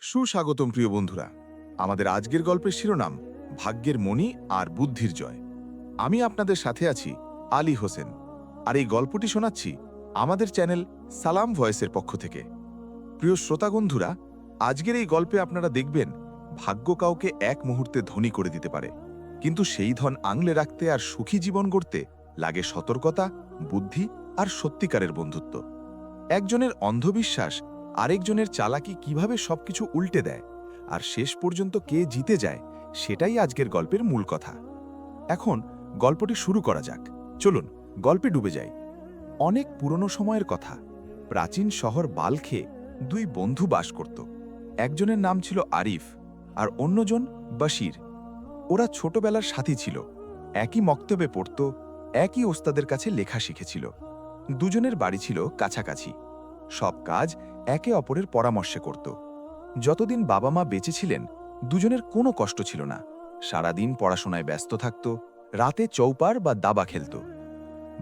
সুস্বাগতম প্রিয় বন্ধুরা। আমাদের আজকের গল্পের শিরোনাম ভাগ্যের মণি আর বুদ্ধির জয়। আমি আপনাদের সাথে আছি আলী হোসেন, আর এই গল্পটি শোনাচ্ছি আমাদের চ্যানেল সালাম ভয়েসের পক্ষ থেকে। প্রিয় শ্রোতা বন্ধুরা, আজকের এই গল্পে আপনারা দেখবেন ভাগ্য কাউকে এক মুহূর্তে ধনী করে দিতে পারে, কিন্তু সেই ধন আংলে রাখতে আর সুখী জীবন গড়তে লাগে সতর্কতা, বুদ্ধি আর সত্যিকারের বন্ধুত্ব। একজনের অন্ধবিশ্বাস আরেকজনের চালাকি কিভাবে সবকিছু উল্টে দেয়, আর শেষ পর্যন্ত কে জিতে যায়, সেটাই আজকের গল্পের মূল কথা। এখন গল্পটি শুরু করা যাক। চলুন গল্পে ডুবে যাই। অনেক পুরনো সময়ের কথা। প্রাচীন শহর বালখে দুই বন্ধু বাস করত। একজনের নাম ছিল আরিফ আর অন্যজন বশির। ওরা ছোটবেলার সাথী ছিল, একই মক্তবে পড়ত, একই ওস্তাদের কাছে লেখা শিখেছিল। দুজনের বাড়ি ছিল কাছাকাছি। সব কাজ একে অপরের পরামর্শে করত। যতদিন বাবা মা বেঁচে ছিলেন, দুজনের কোনো কষ্ট ছিল না। সারাদিন পড়াশোনায় ব্যস্ত থাকত, রাতে চৌপার বা দাবা খেলত।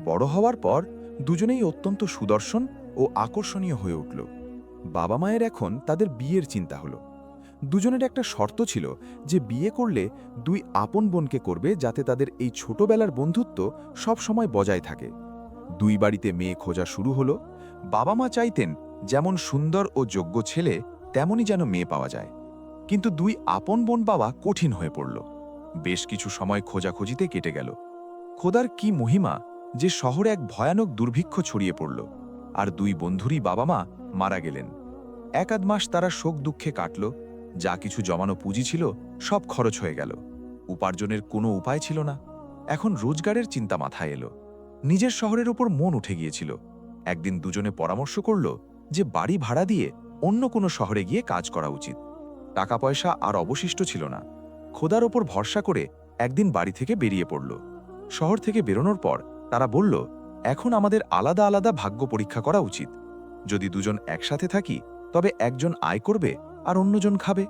বড় হওয়ার পর দুজনেই অত্যন্ত সুদর্শন ও আকর্ষণীয় হয়ে উঠল। বাবা মায়ের এখন তাদের বিয়ের চিন্তা হলো। দুজনের একটা শর্ত ছিল যে বিয়ে করলে দুই আপন বোনকে করবে, যাতে তাদের এই ছোটবেলার বন্ধুত্ব সব সময় বজায় থাকে। দুই বাড়িতে মেয়ে খোঁজা শুরু হলো। বাবা মা চাইতেন যেমন সুন্দর ও যোগ্য ছেলে, তেমনই যেন মেয়ে পাওয়া যায়। কিন্তু দুই আপন বোন পাওয়া কঠিন হয়ে পড়ল। বেশ কিছু সময় খোঁজাখুঁজিতে কেটে গেল। খোদার কি মহিমা যে শহরে এক ভয়ানক দুর্ভিক্ষ ছড়িয়ে পড়ল, আর দুই বন্ধুরই বাবা মা মারা গেলেন। এক আধ মাস তারা শোক দুঃখে কাটল। যা কিছু জমানো পুঁজি ছিল সব খরচ হয়ে গেল। উপার্জনের কোনো উপায় ছিল না। এখন রোজগারের চিন্তা মাথায় এলো। নিজের শহরের ওপর মন উঠে গিয়েছিল। একদিন দুজনে পরামর্শ করল যে বাড়ি ভাড়া দিয়ে অন্য কোনো শহরে গিয়ে কাজ করা উচিত। টাকা পয়সা আর অবশিষ্ট ছিল না। খোদার ওপর ভরসা করে একদিন বাড়ি থেকে বেরিয়ে পড়ল। শহর থেকে বেরোনোর পর তারা বলল, এখন আমাদের আলাদা আলাদা ভাগ্য পরীক্ষা করা উচিত। যদি দুজন একসাথে থাকি, তবে একজন আয় করবে আর অন্যজন খাবে।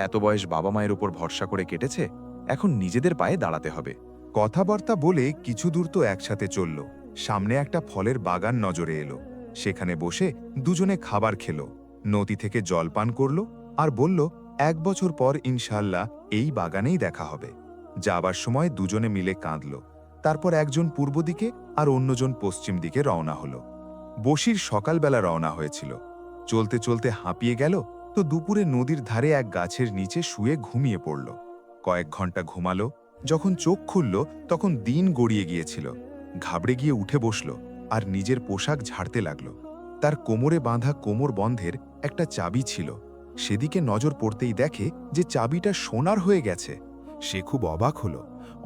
এত বয়স বাবা মায়ের উপর ভরসা করে কেটেছে, এখন নিজেদের পায়ে দাঁড়াতে হবে। কথাবার্তা বলে কিছু দূর তো একসাথে চলল। সামনে একটা ফলের বাগান নজরে এলো। সেখানে বসে দুজনে খাবার খেল, নদী থেকে জল পান করল, আর বলল, 1 বছর পর ইনশাল্লাহ এই বাগানেই দেখা হবে। যাবার সময় দুজনে মিলে কাঁদল। তারপর একজন পূর্ব দিকে আর অন্যজন পশ্চিম দিকে রওনা হলো। বশির সকালবেলা রওনা হয়েছিল। চলতে চলতে হাঁপিয়ে গেল, তো দুপুরে নদীর ধারে এক গাছের নিচে শুয়ে ঘুমিয়ে পড়ল। কয়েক ঘন্টা ঘুমালো। যখন চোখ খুলল, তখন দিন গড়িয়ে গিয়েছিল। ঘাবড়ে গিয়ে উঠে বসল আর নিজের পোশাক ঝাড়তে লাগল। তার কোমরে বাঁধা কোমর বন্ধের একটা চাবি ছিল। সেদিকে নজর পড়তেই দেখে যে চাবিটা সোনার হয়ে গেছে। সে খুব অবাক হলো।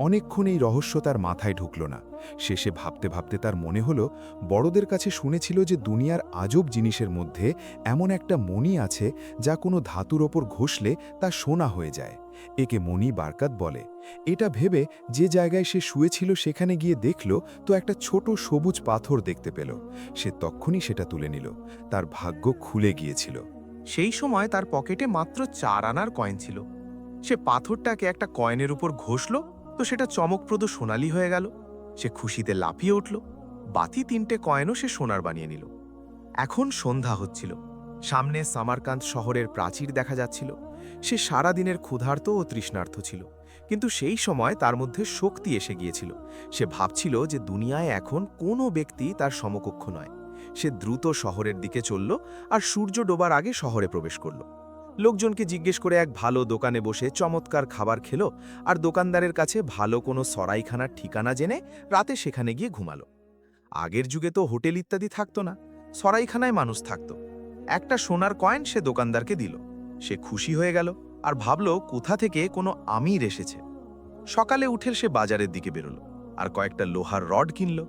অনেকক্ষণ এই রহস্য তার মাথায় ঢুকল না। শেষে ভাবতে ভাবতে তার মনে হলো, বড়দের কাছে শুনেছিল যে দুনিয়ার আজব জিনিসের মধ্যে এমন একটা মণি আছে যা কোনো ধাতুর ওপর ঘষলে তা সোনা হয়ে যায়। একে মণি বারকাত বলে। এটা ভেবে যে জায়গায় সে শুয়েছিল সেখানে গিয়ে দেখল, তো একটা ছোট সবুজ পাথর দেখতে পেল। সে তক্ষুনি সেটা তুলে নিল। তার ভাগ্য খুলে গিয়েছিল। সেই সময় তার পকেটে মাত্র 4 আনার কয়েন ছিল। সে পাথরটাকে একটা কয়েনের উপর ঘষল, তো সেটা চমকপ্রদ সোনালি হয়ে গেল। সে খুশিতে লাফিয়ে উঠল। বাতি 3টে কয়েনও সে সোনার বানিয়ে নিল। এখন সন্ধ্যা হচ্ছিল। সামনে সামারকান্দ শহরের প্রাচীর দেখা যাচ্ছিল। সে সারা দিনের ক্ষুধার্ত ও তৃষ্ণার্ত ছিল, কিন্তু সেই সময় তার মধ্যে শক্তি এসে গিয়েছিল। সে ভাবছিল যে দুনিয়ায় এখন কোনো ব্যক্তি তার সমকক্ষ নয়। সে দ্রুত শহরের দিকে চলল আর সূর্য ডোবার আগে শহরে প্রবেশ করল। লোকজনকে জিজ্ঞেস করে এক ভালো দোকানে বসে চমৎকার খাবার খেল, আর দোকানদারের কাছে ভালো কোনো সরাইখানার ঠিকানা জেনে রাতে সেখানে গিয়ে ঘুমালো। আগের যুগে তো হোটেল ইত্যাদি থাকতো না, সরাইখানায় মানুষ থাকত। একটা সোনার কয়েন সে দোকানদারকে দিল। সে খুশি হয়ে গেল আর ভাবল কোথা থেকে কোনো আমির এসেছে। সকালে উঠে সে বাজারের দিকে বেরোল আর কয়েকটা লোহার রড কিনল।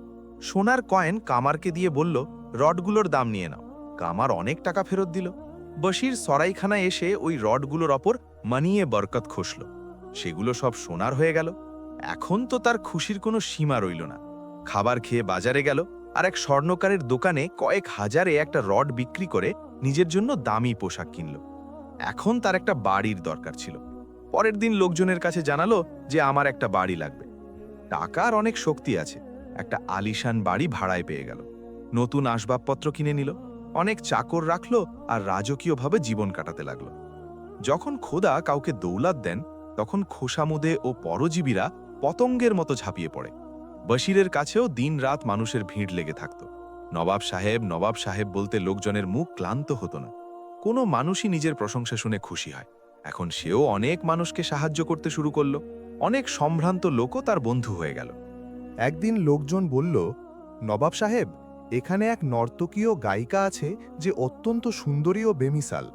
সোনার কয়েন কামারকে দিয়ে বলল, রডগুলোর দাম নিয়ে নাও। কামার অনেক টাকা ফেরত দিল। বশির সরাইখানায় এসে ওই রডগুলোর ওপর মানিয়ে বরকত খসল। সেগুলো সব সোনার হয়ে গেল। এখন তো তার খুশির কোনো সীমা রইল না। খাবার খেয়ে বাজারে গেল আর এক স্বর্ণকারের দোকানে কয়েক হাজারে একটা রড বিক্রি করে নিজের জন্য দামি পোশাক কিনল। এখন তার একটা বাড়ির দরকার ছিল। পরের দিন লোকজনের কাছে জানালো যে আমার একটা বাড়ি লাগবে। টাকার অনেক শক্তি আছে। একটা আলিশান বাড়ি ভাড়ায় পেয়ে গেল। নতুন আসবাবপত্র কিনে নিল, অনেক চাকর রাখলো আর রাজকীয়ভাবে জীবন কাটাতে লাগলো। যখন খোদা কাউকে দৌলত দেন তখন খোসামুদে ও পরজীবীরা পতঙ্গের মতো ঝাঁপিয়ে পড়ে। বশিরের কাছেও দিনরাত মানুষের ভিড় লেগে থাকত। নবাব সাহেব বলতে লোকজনের মুখ ক্লান্ত হতো না। কোনো মানুষই নিজের প্রশংসা শুনে খুশি হয়। এখন সেও অনেক মানুষকে সাহায্য করতে শুরু করল। অনেক সম্ভ্রান্ত লোকও তার বন্ধু হয়ে গেল। একদিন লোকজন বলল, নবাব সাহেব, এখানে এক নর্তকী ও গায়িকা আছে যে অত্যন্ত সুন্দরী ও বেমিসাল।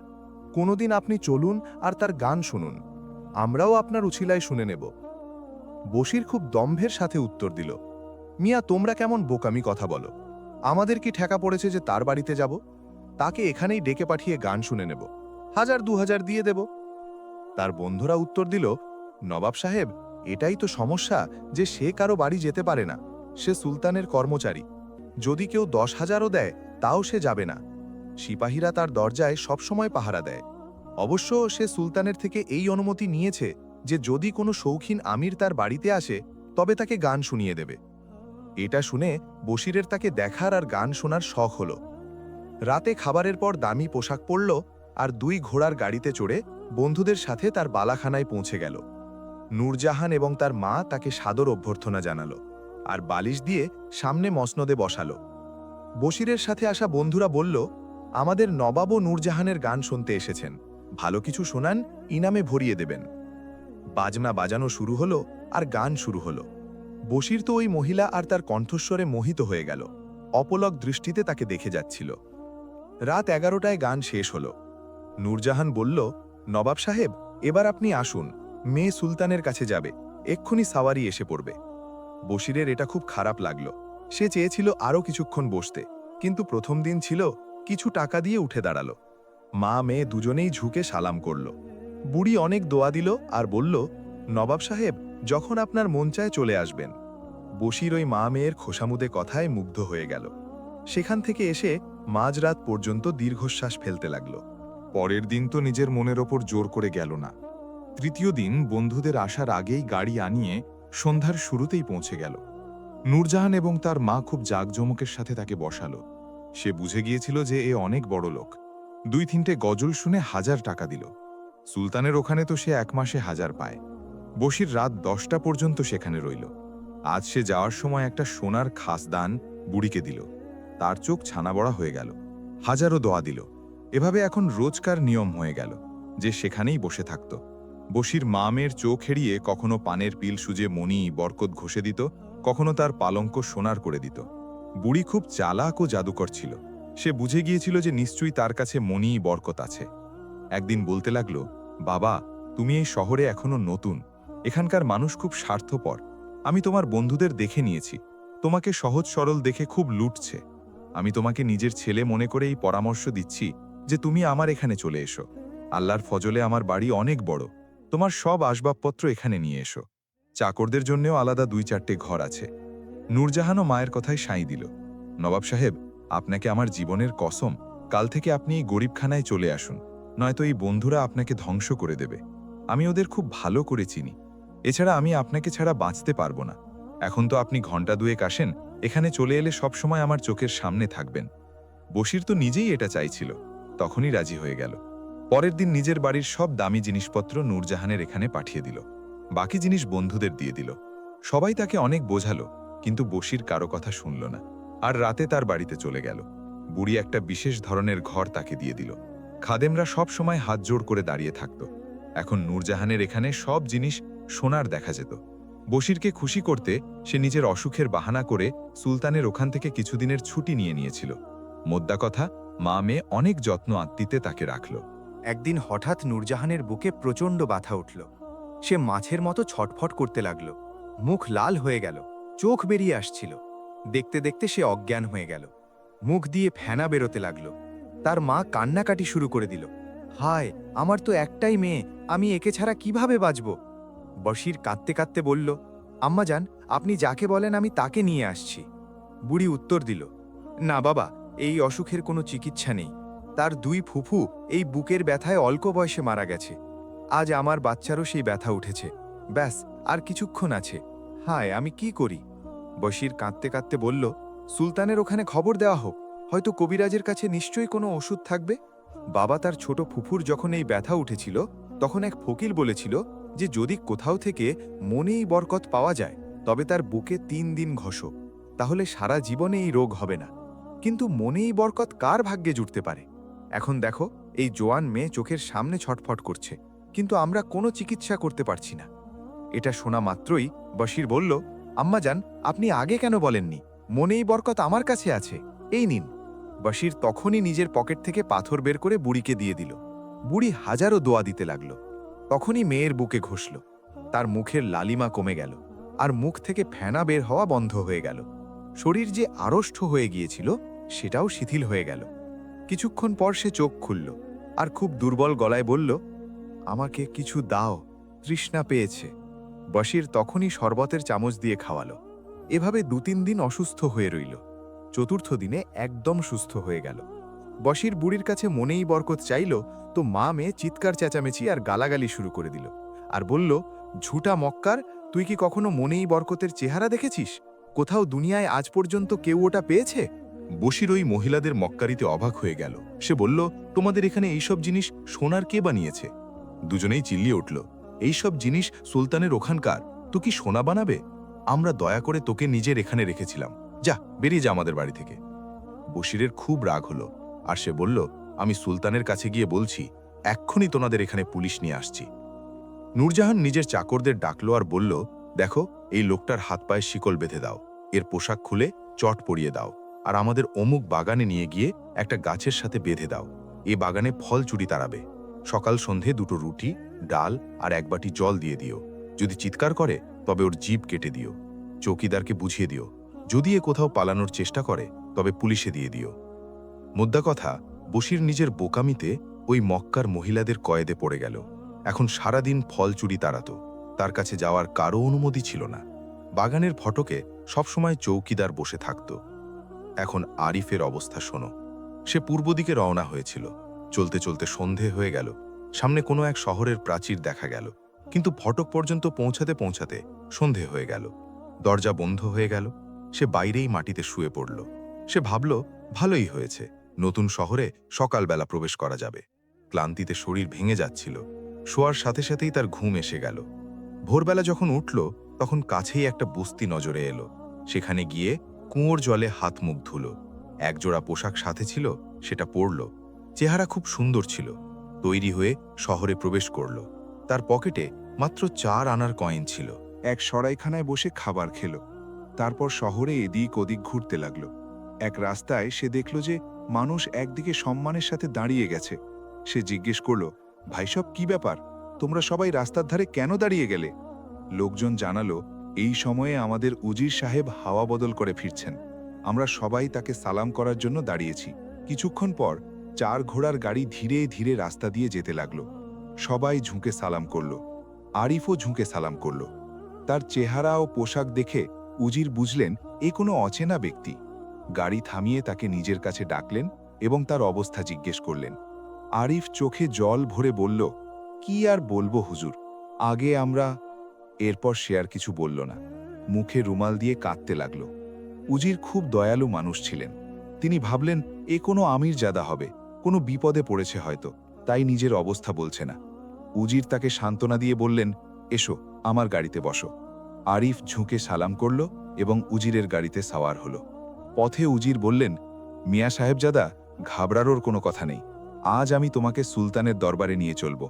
কোনোদিন আপনি চলুন আর তার গান শুনুন, আমরাও আপনার উছিলায় শুনে নেব। বশির খুব দম্ভের সাথে উত্তর দিল, মিয়া, তোমরা কেমন বোকামি কথা বলো? আমাদের কি ঠেকা পড়েছে যে তার বাড়িতে যাব? তাকে এখানেই ডেকে পাঠিয়ে গান শুনে নেব, 1000-2000 দিয়ে দেব। তার বন্ধুরা উত্তর দিল, নবাব সাহেব, এটাই তো সমস্যা যে সে কারো বাড়ি যেতে পারে না। সে সুলতানের কর্মচারী। যদি কেউ 10,000ও দেয় তাও সে যাবে না। সিপাহীরা তার দরজায় সবসময় পাহারা দেয়। অবশ্য সে সুলতানের থেকে এই অনুমতি নিয়েছে যে যদি কোনো শৌখিন আমির তার বাড়িতে আসে তবে তাকে গান শুনিয়ে দেবে। এটা শুনে বশিরের তাকে দেখার আর গান শোনার শখ হল। রাতে খাবারের পর দামি পোশাক পরল আর 2 ঘোড়ার গাড়িতে চড়ে বন্ধুদের সাথে তার বালাখানায় পৌঁছে গেল। নূরজাহান এবং তার মা তাকে সাদর অভ্যর্থনা জানালো আর বালিশ দিয়ে সামনে মসনদে বসালো। বশিরের সাথে আসা বন্ধুরা বলল, আমাদের নবাব ও নূরজাহানের গান শুনতে এসেছেন, ভালো কিছু শোনান, ইনামে ভরিয়ে দেবেন। বাজনা বাজানো শুরু হলো আর গান শুরু হলো। বশির তো ওই মহিলা আর তার কণ্ঠস্বরে মোহিত হয়ে গেল। অপলক দৃষ্টিতে তাকে দেখে যাচ্ছিল। রাত 11টায় গান শেষ হলো। নূরজাহান বলল, নবাব সাহেব, এবার আপনি আসুন, মেয়ে সুলতানের কাছে যাবে, এক্ষুনি সাওয়ারি এসে পড়বে। বশিরের এটা খুব খারাপ লাগলো। সে চেয়েছিল আরও কিছুক্ষণ বসতে, কিন্তু প্রথম দিন ছিল, কিছু টাকা দিয়ে উঠে দাঁড়ালো। মা মেয়ে দুজনেই ঝুঁকে সালাম করল। বুড়ি অনেক দোয়া দিল আর বলল, নবাব সাহেব, যখন আপনার মন চায় চলে আসবেন। বশির ওই মা মেয়ের খোসামুদে কথায় মুগ্ধ হয়ে গেল। সেখান থেকে এসে মাঝরাত পর্যন্ত দীর্ঘশ্বাস ফেলতে লাগল। পরের দিন তো নিজের মনের ওপর জোর করে গেল না। তৃতীয় দিন বন্ধুদের আসার আগেই গাড়ি আনিয়ে সন্ধ্যার শুরুতেই পৌঁছে গেল। নূরজাহান এবং তার মা খুব জাঁকজমকের সাথে তাকে বসালো। সে বুঝে গিয়েছিল যে এ অনেক বড় লোক। 2-3টে গজল শুনে 1000 টাকা দিল। সুলতানের ওখানে তো সে 1 মাসে 1000 পায়। বশির রাত 10টা পর্যন্ত সেখানে রইল। আজ সে যাওয়ার সময় একটা সোনার খাসদান বুড়িকে দিল। তার চোখ ছানাবড়া হয়ে গেল। হাজারো দোয়া দিল। এভাবে এখন রোজকার নিয়ম হয়ে গেল যে সেখানেই বসে থাকত। বশির মা মেয়ের চোখ এড়িয়ে কখনো পানের পিল সুজে মণি বরকত ঘষে দিত, কখনো তার পালঙ্ক সোনার করে দিত। বুড়ি খুব চালাক ও জাদুকর ছিল। সে বুঝে গিয়েছিল যে নিশ্চয়ই তার কাছে মণি বরকত আছে। একদিন বলতে লাগলো, বাবা, তুমি এই শহরে এখনো নতুন, এখানকার মানুষ খুব স্বার্থপর। আমি তোমার বন্ধুদের দেখে নিয়েছি, তোমাকে সহজ সরল দেখে খুব লুটছে। আমি তোমাকে নিজের ছেলে মনে করে এই পরামর্শ দিচ্ছি যে তুমি আমার এখানে চলে এসো। আল্লাহর ফজলে আমার বাড়ি অনেক বড়, তোমার সব আসবাবপত্র এখানে নিয়ে এসো। চাকরদের জন্যও আলাদা 2-4টে ঘর আছে। নূরজাহানও মায়ের কথায় সাই দিল। নবাব সাহেব, আপনাকে আমার জীবনের কসম, কাল থেকে আপনি এই গরিবখানায় চলে আসুন, নয়তো এই বন্ধুরা আপনাকে ধ্বংস করে দেবে। আমি ওদের খুব ভালো করে চিনি। এছাড়া আমি আপনাকে ছাড়া বাঁচতে পারবো না। এখন তো আপনি ঘন্টা 2 আসেন, এখানে চলে এলে সবসময় আমার চোখের সামনে থাকবেন। বশির তো নিজেই এটা চাইছিল, তখনই রাজি হয়ে গেল। পরের দিন নিজের বাড়ির সব দামি জিনিসপত্র নূরজাহানের এখানে পাঠিয়ে দিল। বাকি জিনিস বন্ধুদের দিয়ে দিল। সবাই তাকে অনেক বোঝালো, কিন্তু বশির কারো কথা শুনল না। আর রাতে তার বাড়িতে চলে গেল। বুড়ি একটা বিশেষ ধরনের ঘর তাকে দিয়ে দিল। খাদেমরা সব সময় হাত জোড় করে দাঁড়িয়ে থাকত। এখন নূরজাহানের এখানে সব জিনিস সোনার দেখা যেত। বশিরকে খুশি করতে সে নিজের অসুখের বাহানা করে সুলতানের ওখান থেকে কিছুদিনের ছুটি নিয়ে নিয়েছিল। মোদ্দা কথা, মা মেয়ে অনেক যত্ন আত্মীতে তাকে রাখল। একদিন হঠাৎ নূরজাহানের বুকে প্রচণ্ড ব্যথা উঠল। সে মাছের মতো ছটফট করতে লাগল। মুখ লাল হয়ে গেল, চোখ বেরিয়ে আসছিল। দেখতে দেখতে সে অজ্ঞান হয়ে গেল। মুখ দিয়ে ফেনা বেরোতে লাগল। তার মা কান্নাকাটি শুরু করে দিল। হায়, আমার তো একটাই মেয়ে, আমি একে ছাড়া কিভাবে বাঁচব? বশির কাঁদতে কাঁদতে বলল, আম্মাজান, আপনি যাকে বলেন আমি তাকে নিয়ে আসছি। বুড়ি উত্তর দিল, না বাবা, এই অসুখের কোনো চিকিৎসা নেই। তার 2 ফুফু এই বুকের ব্যথায় অল্প বয়সে মারা গেছে। আজ আমার বাচ্চারও সেই ব্যথা উঠেছে। ব্যাস, আর কিছুক্ষণ আছে। হায়, আমি কি করি? বশির কাঁদতে কাঁদতে বলল, সুলতানের ওখানে খবর দেওয়া হোক, হয়তো কবিরাজের কাছে নিশ্চয়ই কোনো ওষুধ থাকবে। বাবা তার ছোট ফুফুর যখন এই ব্যথা উঠেছিল তখন এক ফকির বলেছিল যে যদি কোথাও থেকে মনেই বরকত পাওয়া যায় তবে তার বুকে 3 দিন ঘষো, তাহলে সারা জীবনে এই রোগ হবে না। কিন্তু মনেই বরকত কার ভাগ্যে জুটতে পারে? এখন দেখো, এই জোয়ান মেয়ে চোখের সামনে ছটফট করছে, কিন্তু আমরা কোনো চিকিৎসা করতে পারছি না। এটা শোনা মাত্রই বশির বলল, আম্মাজান, আপনি আগে কেন বলেননি? মনেই বরকত আমার কাছে আছে, এই নিন। বশির তখনই নিজের পকেট থেকে পাথর বের করে বুড়িকে দিয়ে দিল। বুড়ি হাজারো দোয়া দিতে লাগল। তখনই মেয়ের বুকে ঘষল। তার মুখের লালিমা কমে গেল, আর মুখ থেকে ফেনা বের হওয়া বন্ধ হয়ে গেল। শরীর যে আড়ষ্ট হয়ে গিয়েছিল সেটাও শিথিল হয়ে গেল। কিছুক্ষণ পর সে চোখ খুলল, আর খুব দুর্বল গলায় বলল, আমাকে কিছু দাও, তৃষ্ণা পেয়েছে। বশির তখনই শরবতের চামচ দিয়ে খাওয়ালো। এভাবে 2-3 দিন অসুস্থ হয়ে রইল। চতুর্থ দিনে একদম সুস্থ হয়ে গেল। বশির বুড়ির কাছে মনেই বরকত চাইল, তো মা মেয়ে চিৎকার চেঁচামেচি আর গালাগালি শুরু করে দিল, আর বলল, ঝুটা মক্কার, তুই কি কখনো মনেই বরকতের চেহারা দেখেছিস? কোথাও দুনিয়ায় আজ পর্যন্ত কেউ ওটা পেয়েছে? বশির ওই মহিলাদের মক্কারিতে অবাক হয়ে গেল। সে বলল, তোমাদের এখানে এইসব জিনিস সোনার কে বানিয়েছে? দুজনেই চিল্লিয়ে উঠল, এইসব জিনিস সুলতানের ওখানকার, তো কি সোনা বানাবে? আমরা দয়া করে তোকে নিজের এখানে রেখেছিলাম, যা বেরিয়ে যা আমাদের বাড়ি থেকে। বশিরের খুব রাগ হলো, আর সে বলল, আমি সুলতানের কাছে গিয়ে বলছি, এক্ষুনি তোমাদের এখানে পুলিশ নিয়ে আসছি। নূরজাহান নিজের চাকরদের ডাকলো আর বলল, দেখো, এই লোকটার হাত পায়ে শিকল বেঁধে দাও, এর পোশাক খুলে চট পরিয়ে দাও, আর আমাদের অমুক বাগানে নিয়ে গিয়ে একটা গাছের সাথে বেঁধে দাও। এই বাগানে ফল চুরি তাড়াবে। সকাল সন্ধে 2টো রুটি, ডাল আর 1 বাটি জল দিয়ে দিও। যদি চিৎকার করে তবে ওর জিভ কেটে দিও। চৌকিদারকে বুঝিয়ে দিও, যদি এ কোথাও পালানোর চেষ্টা করে তবে পুলিশে দিয়ে দিও। মোদ্দা কথা, বশির নিজের বোকামিতে ওই মক্কার মহিলাদের কয়েদে পড়ে গেল। এখন সারাদিন ফল চুরি তাড়াত। তার কাছে যাওয়ার কারও অনুমতি ছিল না। বাগানের ফটকে সবসময় চৌকিদার বসে থাকত। এখন আরিফের অবস্থা শোনো। সে পূর্ব দিকে রওনা হয়েছিল। চলতে চলতে সন্ধে হয়ে গেল। সামনে কোনো এক শহরের প্রাচীর দেখা গেল, কিন্তু ফটক পর্যন্ত পৌঁছাতে পৌঁছাতে সন্ধে হয়ে গেল। দরজা বন্ধ হয়ে গেল। সে বাইরেই মাটিতে শুয়ে পড়ল। সে ভাবল, ভালোই হয়েছে, নতুন শহরে সকালবেলা প্রবেশ করা যাবে। ক্লান্তিতে শরীর ভেঙে যাচ্ছিল। শোয়ার সাথে সাথেই তার ঘুম এসে গেল। ভোরবেলা যখন উঠল তখন কাছেই একটা বস্তি নজরে এলো। সেখানে গিয়ে কুয়োর জলে হাত মুখ ধুল। একজোড়া পোশাক সাথে ছিল, সেটা পরল। চেহারা খুব সুন্দর ছিল। তৈরি হয়ে শহরে প্রবেশ করল। তার পকেটে মাত্র 4 আনার কয়েন ছিল। এক সরাইখানায় বসে খাবার খেল। তারপর শহরে এদিক ওদিক ঘুরতে লাগল। এক রাস্তায় সে দেখল যে মানুষ একদিকে সম্মানের সাথে দাঁড়িয়ে গেছে। সে জিজ্ঞেস করল, ভাইসব, কি ব্যাপার? তোমরা সবাই রাস্তার ধারে কেন দাঁড়িয়ে গেলে? লোকজন জানালো, এই সময়ে আমাদের উজির সাহেব হাওয়া বদল করে ফিরছেন। আমরা সবাই তাকে সালাম করার জন্য দাঁড়িয়েছি। কিছুক্ষণ পর 4 ঘোড়ার গাড়ি ধীরে ধীরে রাস্তা দিয়ে যেতে লাগলো। সবাই ঝুঁকে সালাম করল। আরিফও ঝুঁকে সালাম করল। তার চেহারা ও পোশাক দেখে উজির বুঝলেন এ কোনো অচেনা ব্যক্তি। গাড়ি থামিয়ে তাকে নিজের কাছে ডাকলেন এবং তার অবস্থা জিজ্ঞেস করলেন। আরিফ চোখে জল ভরে বলল, কি আর বলবো হুজুর, আগে আমরা। এরপর সে আর কিছু বলল না। মুখে রুমাল দিয়ে কাঁদতে লাগল। উজির খুব দয়ালু মানুষ ছিলেন। তিনি ভাবলেন এ কোনো আমিরজাদা হবে, কোনো বিপদে পড়েছে হয়তো, তাই নিজের অবস্থা বলছে না। উজির তাকে সান্ত্বনা দিয়ে বললেন, এসো, আমার গাড়িতে বসো। আরিফ ঝুঁকে সালাম করল এবং উজিরের গাড়িতে সাওয়ার হল। পথে উজির বললেন, মিয়া সাহেবজাদা, ঘাবড়ানোর কোনো কথা নেই। আজ আমি তোমাকে সুলতানের দরবারে নিয়ে চলব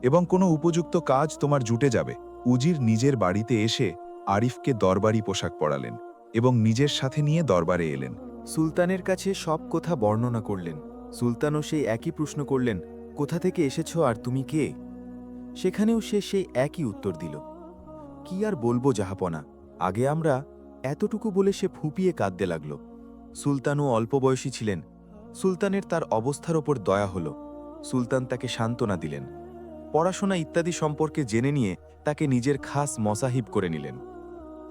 এবং কোনো উপযুক্ত কাজ তোমার জুটে যাবে। উজির নিজের বাড়িতে এসে আরিফকে দরবারি পোশাক পরালেন এবং নিজের সাথে নিয়ে দরবারে এলেন। সুলতানের কাছে সব কথা বর্ণনা করলেন। সুলতানও সেই একই প্রশ্ন করলেন, কোথা থেকে এসেছো আর তুমি কে? সেখানেও সে সেই একই উত্তর দিল, কি আর বলবো জাহাপনা, আগে আমরা। এতটুকু বলে সে ফুঁপিয়ে কাঁদতে লাগল। সুলতানও অল্প বয়সী ছিলেন। সুলতানের তার অবস্থার ওপর দয়া হল। সুলতান তাকে সান্ত্বনা দিলেন। পড়াশোনা ইত্যাদি সম্পর্কে জেনে নিয়ে তাকে নিজের খাস মসাহিব করে নিলেন।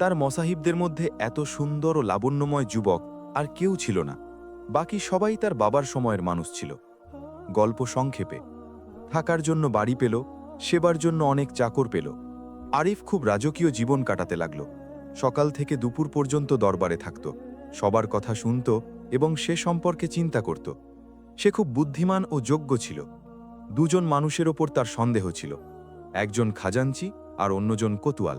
তার মসাহিবদের মধ্যে এত সুন্দর ও লাবণ্যময় যুবক আর কেউ ছিল না। বাকি সবাই তার বাবার সময়ের মানুষ ছিল। গল্প সংক্ষেপে, থাকার জন্য বাড়ি পেল, সেবার জন্য অনেক চাকর পেল। আরিফ খুব রাজকীয় জীবন কাটাতে লাগল। সকাল থেকে দুপুর পর্যন্ত দরবারে থাকত, সবার কথা শুনত এবং সে সম্পর্কে চিন্তা করত। সে খুব বুদ্ধিমান ও যোগ্য ছিল। দুজন মানুষের ওপর তার সন্দেহ ছিল, একজন খাজাঞ্চি আর অন্যজন কোতোয়াল।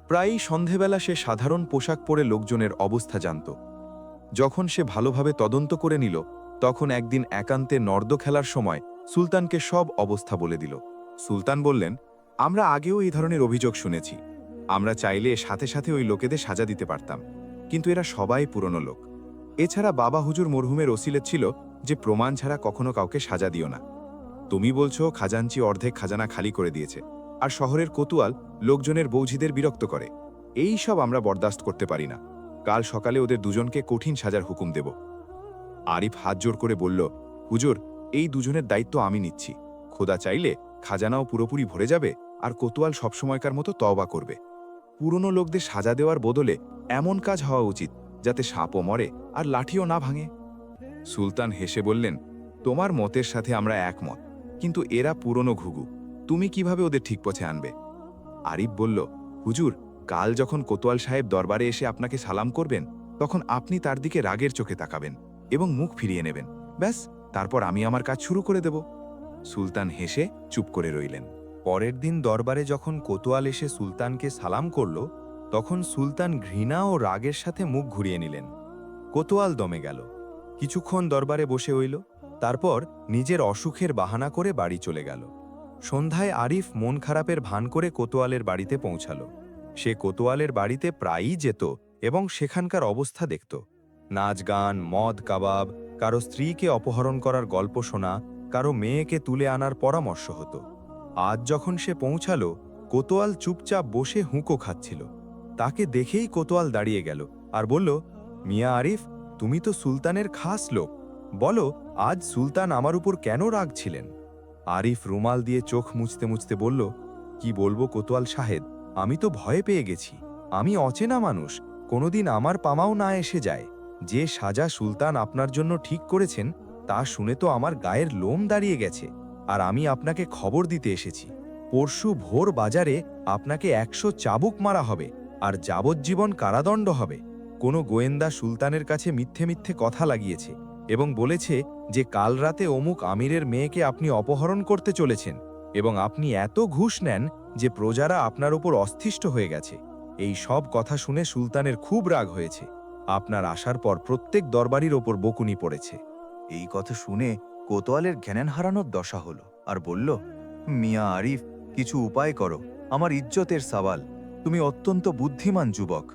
প্রায়ই সন্ধেবেলা সে সাধারণ পোশাক পরে লোকজনের অবস্থা জানত। যখন সে ভালোভাবে তদন্ত করে নিল, তখন একদিন একান্তে নর্দ খেলার সময় সুলতানকে সব অবস্থা বলে দিল। সুলতান বললেন, আমরা আগেও এই ধরনের অভিযোগ শুনেছি। আমরা চাইলে সাথে সাথে ওই লোকেদের সাজা দিতে পারতাম, কিন্তু এরা সবাই পুরনো লোক। এছাড়া বাবা হুজুর মরহুমের ওসিয়ত ছিল যে প্রমাণ ছাড়া কখনো কাউকে সাজা দিও না। তুমি বলছো খাজাঞ্চি অর্ধেক খাজানা খালি করে দিয়েছে, আর শহরের কোতোয়াল লোকজনের বৌঝিদের বিরক্ত করে। এই সব আমরা বরদাস্ত করতে পারি না। কাল সকালে ওদের দুজনকে কঠিন সাজার হুকুম দেব। আরিফ হাত জোর করে বলল, হুজুর, এই দুজনের দায়িত্ব আমি নিচ্ছি। খোদা চাইলে খাজানাও পুরোপুরি ভরে যাবে, আর কোতোয়াল সবসময়কার মতো তওবা করবে। পুরনো লোকদের সাজা দেওয়ার বদলে এমন কাজ হওয়া উচিত যাতে সাপও মরে আর লাঠিও না ভাঙে। সুলতান হেসে বললেন, তোমার মতের সাথে আমরা একমত, কিন্তু এরা পুরনো ঘুঘু। তুমি কিভাবে ওদের ঠিক পথে আনবে? আরিফ বলল, হুজুর, কাল যখন কোতোয়াল সাহেব দরবারে এসে আপনাকে সালাম করবেন, তখন আপনি তার দিকে রাগের চোখে তাকাবেন এবং মুখ ফিরিয়ে নেবেন। ব্যাস, তারপর আমি আমার কাজ শুরু করে দেব। সুলতান হেসে চুপ করে রইলেন। পরের দিন দরবারে যখন কোতোয়াল এসে সুলতানকে সালাম করল, তখন সুলতান ঘৃণা ও রাগের সাথে মুখ ঘুরিয়ে নিলেন। কোতোয়াল দমে গেল, কিছুক্ষণ দরবারে বসে হইল, তারপর নিজের অসুখের বাহানা করে বাড়ি চলে গেল। সন্ধ্যায় আরিফ মন খারাপের ভান করে কোতোয়ালের বাড়িতে পৌঁছাল। সে কোতোয়ালের বাড়িতে প্রায়ই যেত এবং সেখানকার অবস্থা দেখত। নাচ গান, মদ কাবাব, কারো স্ত্রীকে অপহরণ করার গল্প শোনা, কারো মেয়েকে তুলে আনার পরামর্শ হতো। আজ যখন সে পৌঁছাল, কোতোয়াল চুপচাপ বসে হুঁকো খাচ্ছিল। তাকে দেখেই কোতোয়াল দাঁড়িয়ে গেল আর বলল, মিয়া আরিফ, তুমি তো সুলতানের খাস লোক, বলো আজ সুলতান আমার উপর কেন রাগ ছিলেন? আরিফ রুমাল দিয়ে চোখ মুছতে মুছতে বলল, কি বলবো কোতোয়াল সাহেব, আমি তো ভয়ে পেয়ে গেছি। আমি অচেনা মানুষ, কোনোদিন আমার পামাও না এসে যায়। যে সাজা সুলতান আপনার জন্য ঠিক করেছেন তা শুনে তো আমার গায়ের লোম দাঁড়িয়ে গেছে। আর আমি আপনাকে খবর দিতে এসেছি, পরশু ভোর বাজারে আপনাকে 100 চাবুক মারা হবে আর যাবজ্জীবন কারাদণ্ড হবে। কোনো গোয়েন্দা সুলতানের কাছে মিথ্যে মিথ্যে কথা লাগিয়েছে এবং বলেছে যে কাল রাতে অমুক আমিরের মেয়েকে আপনি অপহরণ করতে চলেছেন, এবং আপনি এত ঘুষ নেন যে প্রজারা আপনার উপর অস্থিষ্ট হয়ে গেছে। এই সব কথা শুনে সুলতানের খুব রাগ হয়েছে। আপনার আসার পর প্রত্যেক দরবারির ওপর বকুনি পড়েছে। এই কথা শুনে কোতোয়ালের জ্ঞান হারানোর দশা হলো আর বলল, মিয়া আরিফ, কিছু উপায় করো, আমার ইজ্জতের সওয়াল। তুমি অত্যন্ত বুদ্ধিমান যুবক।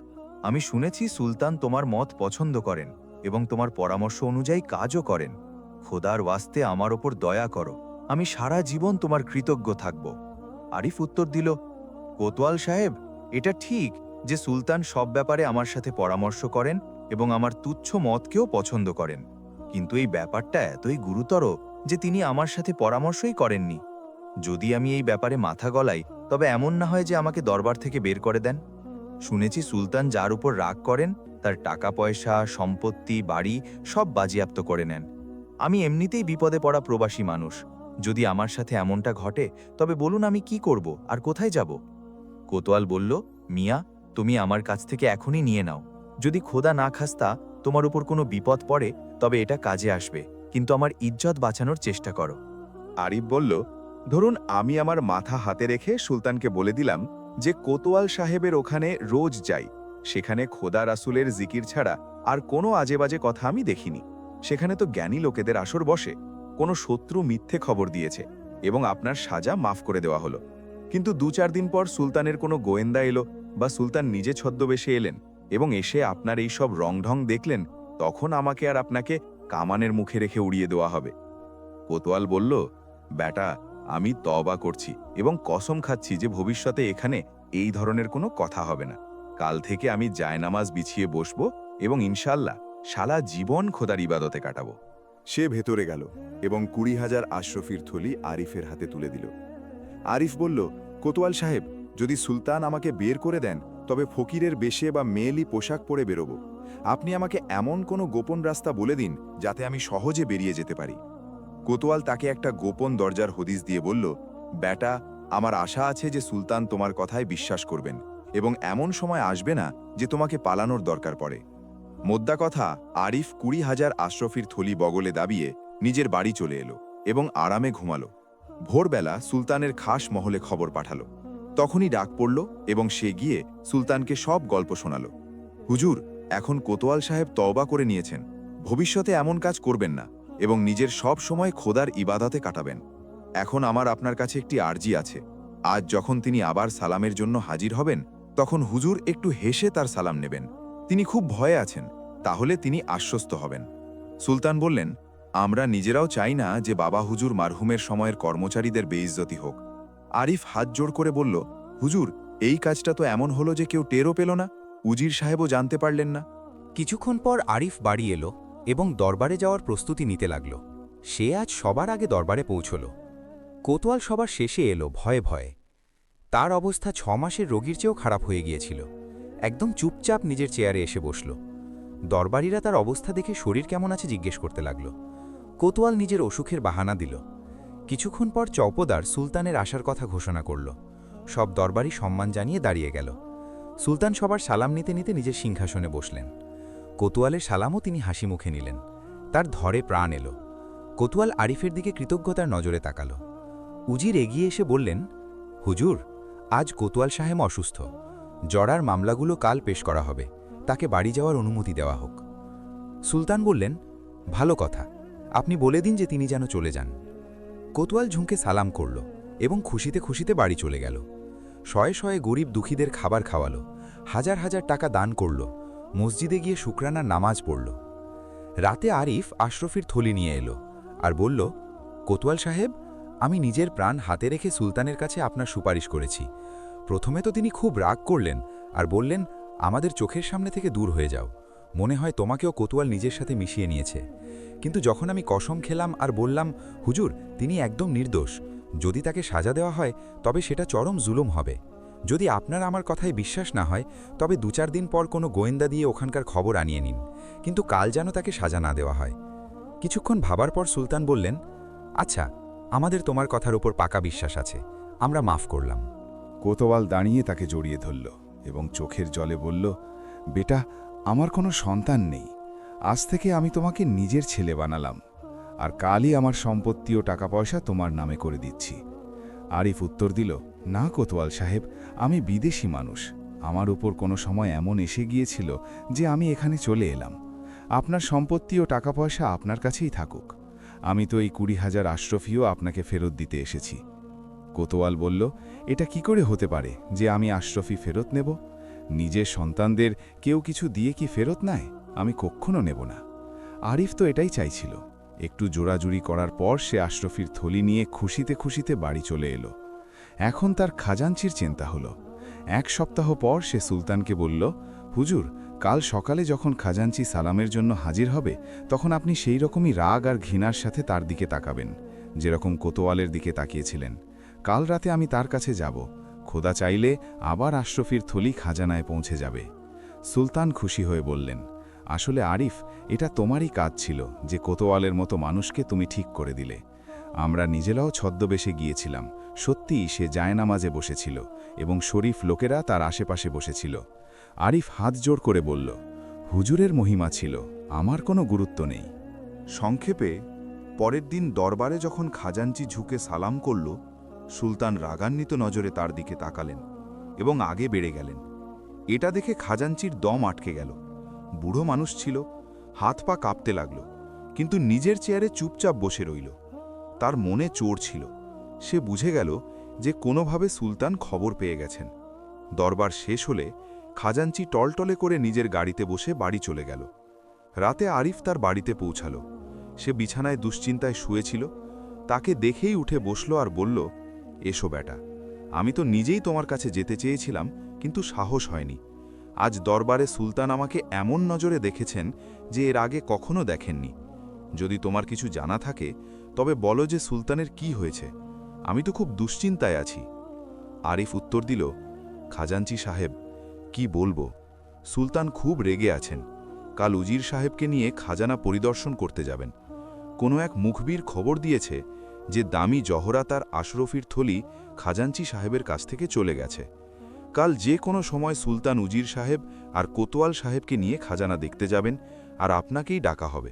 আমি শুনেছি সুলতান তোমার মত পছন্দ করেন এবং তোমার পরামর্শ অনুযায়ী কাজও করেন। খোদার ওয়াস্তে আমার ওপর দয়া করো, আমি সারা জীবন তোমার কৃতজ্ঞ থাকব। আরিফ উত্তর দিল, কোতোয়াল সাহেব, এটা ঠিক যে সুলতান সব ব্যাপারে আমার সাথে পরামর্শ করেন এবং আমার তুচ্ছ মতকেও পছন্দ করেন, কিন্তু এই ব্যাপারটা এতই গুরুতর যে তিনি আমার সাথে পরামর্শই করেননি। যদি আমি এই ব্যাপারে মাথা গলাই, তবে এমন না হয় যে আমাকে দরবার থেকে বের করে দেন। শুনেছি সুলতান যার উপর রাগ করেন তার টাকা পয়সা, সম্পত্তি, বাড়ি সব বাজেয়াপ্ত করে নেন। আমি এমনিতেই বিপদে পড়া প্রবাসী মানুষ। যদি আমার সাথে এমনটা ঘটে, তবে বলুন আমি কি করব আর কোথায় যাব? কোতোয়াল বলল, মিয়া, তুমি আমার কাছ থেকে এখনই নিয়ে নাও। যদি খোদা না খাস্তা তোমার উপর কোনো বিপদ পড়ে, তবে এটা কাজে আসবে, কিন্তু আমার ইজ্জত বাঁচানোর চেষ্টা করো। আরিফ বলল, ধরুন আমি আমার মাথা হাতে রেখে সুলতানকে বলে দিলাম যে কোতোয়াল সাহেবের ওখানে রোজ যাই, সেখানে খোদা রাসূলের জিকির ছাড়া আর কোনো আজেবাজে কথা আমি দেখিনি। সেখানে তো জ্ঞানী লোকেদের আসর বসে। কোনো শত্রু মিথ্যে খবর দিয়েছে এবং আপনার সাজা মাফ করে দেওয়া হলো। কিন্তু 2-4 দিন পর সুলতানের কোনো গোয়েন্দা এলো বা সুলতান নিজে ছদ্মবেশে এলেন এবং এসে আপনার এই সব রংঢং দেখলেন, তখন আমাকে আর আপনাকে কামানের মুখে রেখে উড়িয়ে দেওয়া হবে। কোতোয়াল বলল, বেটা, আমি তওবা করছি এবং কসম খাচ্ছি যে ভবিষ্যতে এখানে এই ধরনের কোনো কথা হবে না। কাল থেকে আমি জায়নামাজ বিছিয়ে বসবো এবং ইনশাল্লাহ সারা জীবন খোদার ইবাদতে কাটাবো। সে ভেতরে গেল এবং 20,000 আশরফির থলি আরিফের হাতে তুলে দিল। আরিফ বলল, কোতোয়াল সাহেব, যদি সুলতান আমাকে বের করে দেন, তবে ফকিরের বেশে বা মেয়েলি পোশাক পরে বেরোব। আপনি আমাকে এমন কোনো গোপন রাস্তা বলে দিন যাতে আমি সহজে বেরিয়ে যেতে পারি। কোতোয়াল তাকে একটা গোপন দরজার হদিস দিয়ে বলল, বেটা, আমার আশা আছে যে সুলতান তোমার কথায় বিশ্বাস করবেন এবং এমন সময় আসবে না যে তোমাকে পালানোর দরকার পড়ে। মোদ্দা কথা, আরিফ 20,000 আশরফির থলি বগলে দাবিয়ে নিজের বাড়ি চলে এলো এবং আরামে ঘুমালো। ভোরবেলা সুলতানের খাস মহলে খবর পাঠালো। তখনই ডাক পড়ল এবং সে গিয়ে সুলতানকে সব গল্প শোনালো। হুজুর, এখন কোতোয়াল সাহেব তওবা করে নিয়েছেন, ভবিষ্যতে এমন কাজ করবেন না এবং নিজের সব সময় খোদার ইবাদতে কাটাবেন। এখন আমার আপনার কাছে একটি আর্জি আছে। আজ যখন তিনি আবার সালামের জন্য হাজির হবেন, তখন হুজুর একটু হেসে তার সালাম নেবেন। তিনি খুব ভয়ে আছেন, তাহলে তিনি আশ্বস্ত হবেন। সুলতান বললেন, আমরা নিজেরাও চাই না যে বাবা হুজুর মারহুমের সময়ের কর্মচারীদের বেইজ্জতি হোক। আরিফ হাত জোড় করে বলল, হুজুর, এই কাজটা তো এমন হলো যে কেউ টেরও পেল না, উজির সাহেবও জানতে পারলেন না। কিছুক্ষণ পর আরিফ বাড়ি এলো এবং দরবারে যাওয়ার প্রস্তুতি নিতে লাগল। সে আজ সবার আগে দরবারে পৌঁছল। কোতোয়াল সবার শেষে এলো ভয়ে ভয়ে। তার অবস্থা 6 মাসের রোগীর চেয়েও খারাপ হয়ে গিয়েছিল। একদম চুপচাপ নিজের চেয়ারে এসে বসল। দরবারীরা তার অবস্থা দেখে শরীর কেমন আছে জিজ্ঞেস করতে লাগল। কোতোয়াল নিজের অসুখের বাহানা দিল। কিছুক্ষণ পর চৌপদার সুলতানের আসার কথা ঘোষণা করল। সব দরবারি সম্মান জানিয়ে দাঁড়িয়ে গেল। সুলতান সবার সালাম নিতে নিতে নিজের সিংহাসনে বসলেন। কোতোয়ালের সালামও তিনি হাসি মুখে নিলেন। তার ধরে প্রাণ এলো। কোতোয়াল আরিফের দিকে কৃতজ্ঞতার নজরে তাকাল। উজির এগিয়ে এসে বললেন, হুজুর, আজ কোতোয়াল সাহেব অসুস্থ। জড়ার মামলাগুলো কাল পেশ করা হবে, তাকে বাড়ি যাওয়ার অনুমতি দেওয়া হোক। সুলতান বললেন, ভালো কথা, আপনি বলে দিন যে তিনি যেন চলে যান। কোতোয়াল ঝুঁকে সালাম করল এবং খুশিতে খুশিতে বাড়ি চলে গেল। শয়ে শয়ে গরিব দুঃখীদের খাবার খাওয়ালো, হাজার হাজার টাকা দান করল, মসজিদে গিয়ে শুকরানার নামাজ পড়ল। রাতে আরিফ আশরফির থলি নিয়ে এলো আর বলল, কোতোয়াল সাহেব, আমি নিজের প্রাণ হাতে রেখে সুলতানের কাছে আপনার সুপারিশ করেছি। প্রথমে তো তিনি খুব রাগ করলেন আর বললেন, আমাদের চোখের সামনে থেকে দূর হয়ে যাও, মনে হয় তোমাকেও কোতোয়াল নিজের সাথে মিশিয়ে নিয়েছে। কিন্তু যখন আমি কসম খেলাম আর বললাম, হুজুর, তিনি একদম নির্দোষ, যদি তাকে সাজা দেওয়া হয় তবে সেটা চরম জুলুম হবে। যদি আপনার আমার কথায় বিশ্বাস না হয় তবে 2-4 দিন পর কোনো গোয়েন্দা দিয়ে ওখানকার খবর আনিয়ে নিন, কিন্তু কাল যেন তাকে সাজা না দেওয়া হয়। কিছুক্ষণ ভাবার পর সুলতান বললেন, আচ্ছা, আমাদের তোমার কথার উপর পাকা বিশ্বাস আছে, আমরা মাফ করলাম। কোতোয়াল দাঁড়িয়ে তাকে জড়িয়ে ধরল এবং চোখের জলে বলল, বেটা, আমার কোনো সন্তান নেই, আজ থেকে আমি তোমাকে নিজের ছেলে বানালাম, আর কালই আমার সম্পত্তি ও টাকা পয়সা তোমার নামে করে দিচ্ছি। আরিফ উত্তর দিল, না কোতোয়াল সাহেব, আমি বিদেশি মানুষ, আমার উপর কোনো সময় এমন এসে গিয়েছিল যে আমি এখানে চলে এলাম। আপনার সম্পত্তি ও টাকা পয়সা আপনার কাছেই থাকুক, আমি তো এই 20,000 আশরফিও আপনাকে ফেরত দিতে এসেছি। কোতোয়াল বলল, এটা কি করে হতে পারে যে আমি আশরফি ফেরত নেব? নিজের সন্তানদের কেউ কিছু দিয়ে কি ফেরত নেয়? আমি কখনো নেব না। আরিফ তো এটাই চাইছিল। একটু জোড়াজুড়ি করার পর সে আশরফির থলি নিয়ে খুশিতে খুশিতে বাড়ি চলে এলো। এখন তার খাজাঞ্চির চিন্তা হলো। 1 সপ্তাহ পর সে সুলতানকে বলল, হুজুর, কাল সকালে যখন খাজাঞ্চি সালামের জন্য হাজির হবে তখন আপনি সেই রকমই রাগ আর ঘৃণার সাথে তার দিকে তাকাবেন, যেরকম কোতোয়ালের দিকে তাকিয়েছিলেন। কাল রাতে আমি তার কাছে যাব, খোদা চাইলে আবার আশরফির থলি খাজানায় পৌঁছে যাবে। সুলতান খুশি হয়ে বললেন, আসলে আরিফ, এটা তোমারই কাজ ছিল যে কোতোয়ালের মতো মানুষকে তুমি ঠিক করে দিলে। আমরা নিজেরাও ছদ্মবেশে গিয়েছিলাম, সত্যিই সে জায়নামাজে বসেছিল এবং শরীফ লোকেরা তার আশেপাশে বসেছিল। আরিফ হাত জোড় করে বলল, হুজুরের মহিমা ছিল, আমার কোনো গুরুত্ব নেই। সংক্ষেপে, পরের দিন দরবারে যখন খাজাঞ্চি ঝুঁকে সালাম করল, সুলতান রাগান্বিত নজরে তার দিকে তাকালেন এবং আগে বেড়ে গেলেন। এটা দেখে খাজাঞ্চির দম আটকে গেল। বুড়ো মানুষ ছিল, হাত পা কাঁপতে লাগল, কিন্তু নিজের চেয়ারে চুপচাপ বসে রইল। তার মনে চোর ছিল। সে বুঝে গেল যে কোনোভাবে সুলতান খবর পেয়ে গেছেন। দরবার শেষ হলে খাজাঞ্চি টলটলে করে নিজের গাড়িতে বসে বাড়ি চলে গেল। রাতে আরিফ তার বাড়িতে পৌঁছাল। সে বিছানায় দুশ্চিন্তায় শুয়েছিল। তাকে দেখেই উঠে বসল আর বলল, এসো বেটা, আমি তো নিজেই তোমার কাছে যেতে চেয়েছিলাম, কিন্তু সাহস হয়নি। আজ দরবারে সুলতান আমাকে এমন নজরে দেখেছেন যে এর আগে কখনো দেখেননি। যদি তোমার কিছু জানা থাকে তবে বলো যে সুলতানের কি হয়েছে, আমি তো খুব দুশ্চিন্তায় আছি। আরিফ উত্তর দিল, খাজাঞ্চি সাহেব, কি বলবো, সুলতান খুব রেগে আছেন। কাল উজির সাহেবকে নিয়ে খাজানা পরিদর্শন করতে যাবেন। কোনো এক মুখবির খবর দিয়েছে যে দামি জহরাত আর আশরফির থলি খাজাঞ্চি সাহেবের কাছ থেকে চলে গেছে। কাল যে কোনো সময় সুলতান উজির সাহেব আর কোতোয়াল সাহেবকে নিয়ে খাজানা দেখতে যাবেন আর আপনাকেই ডাকা হবে।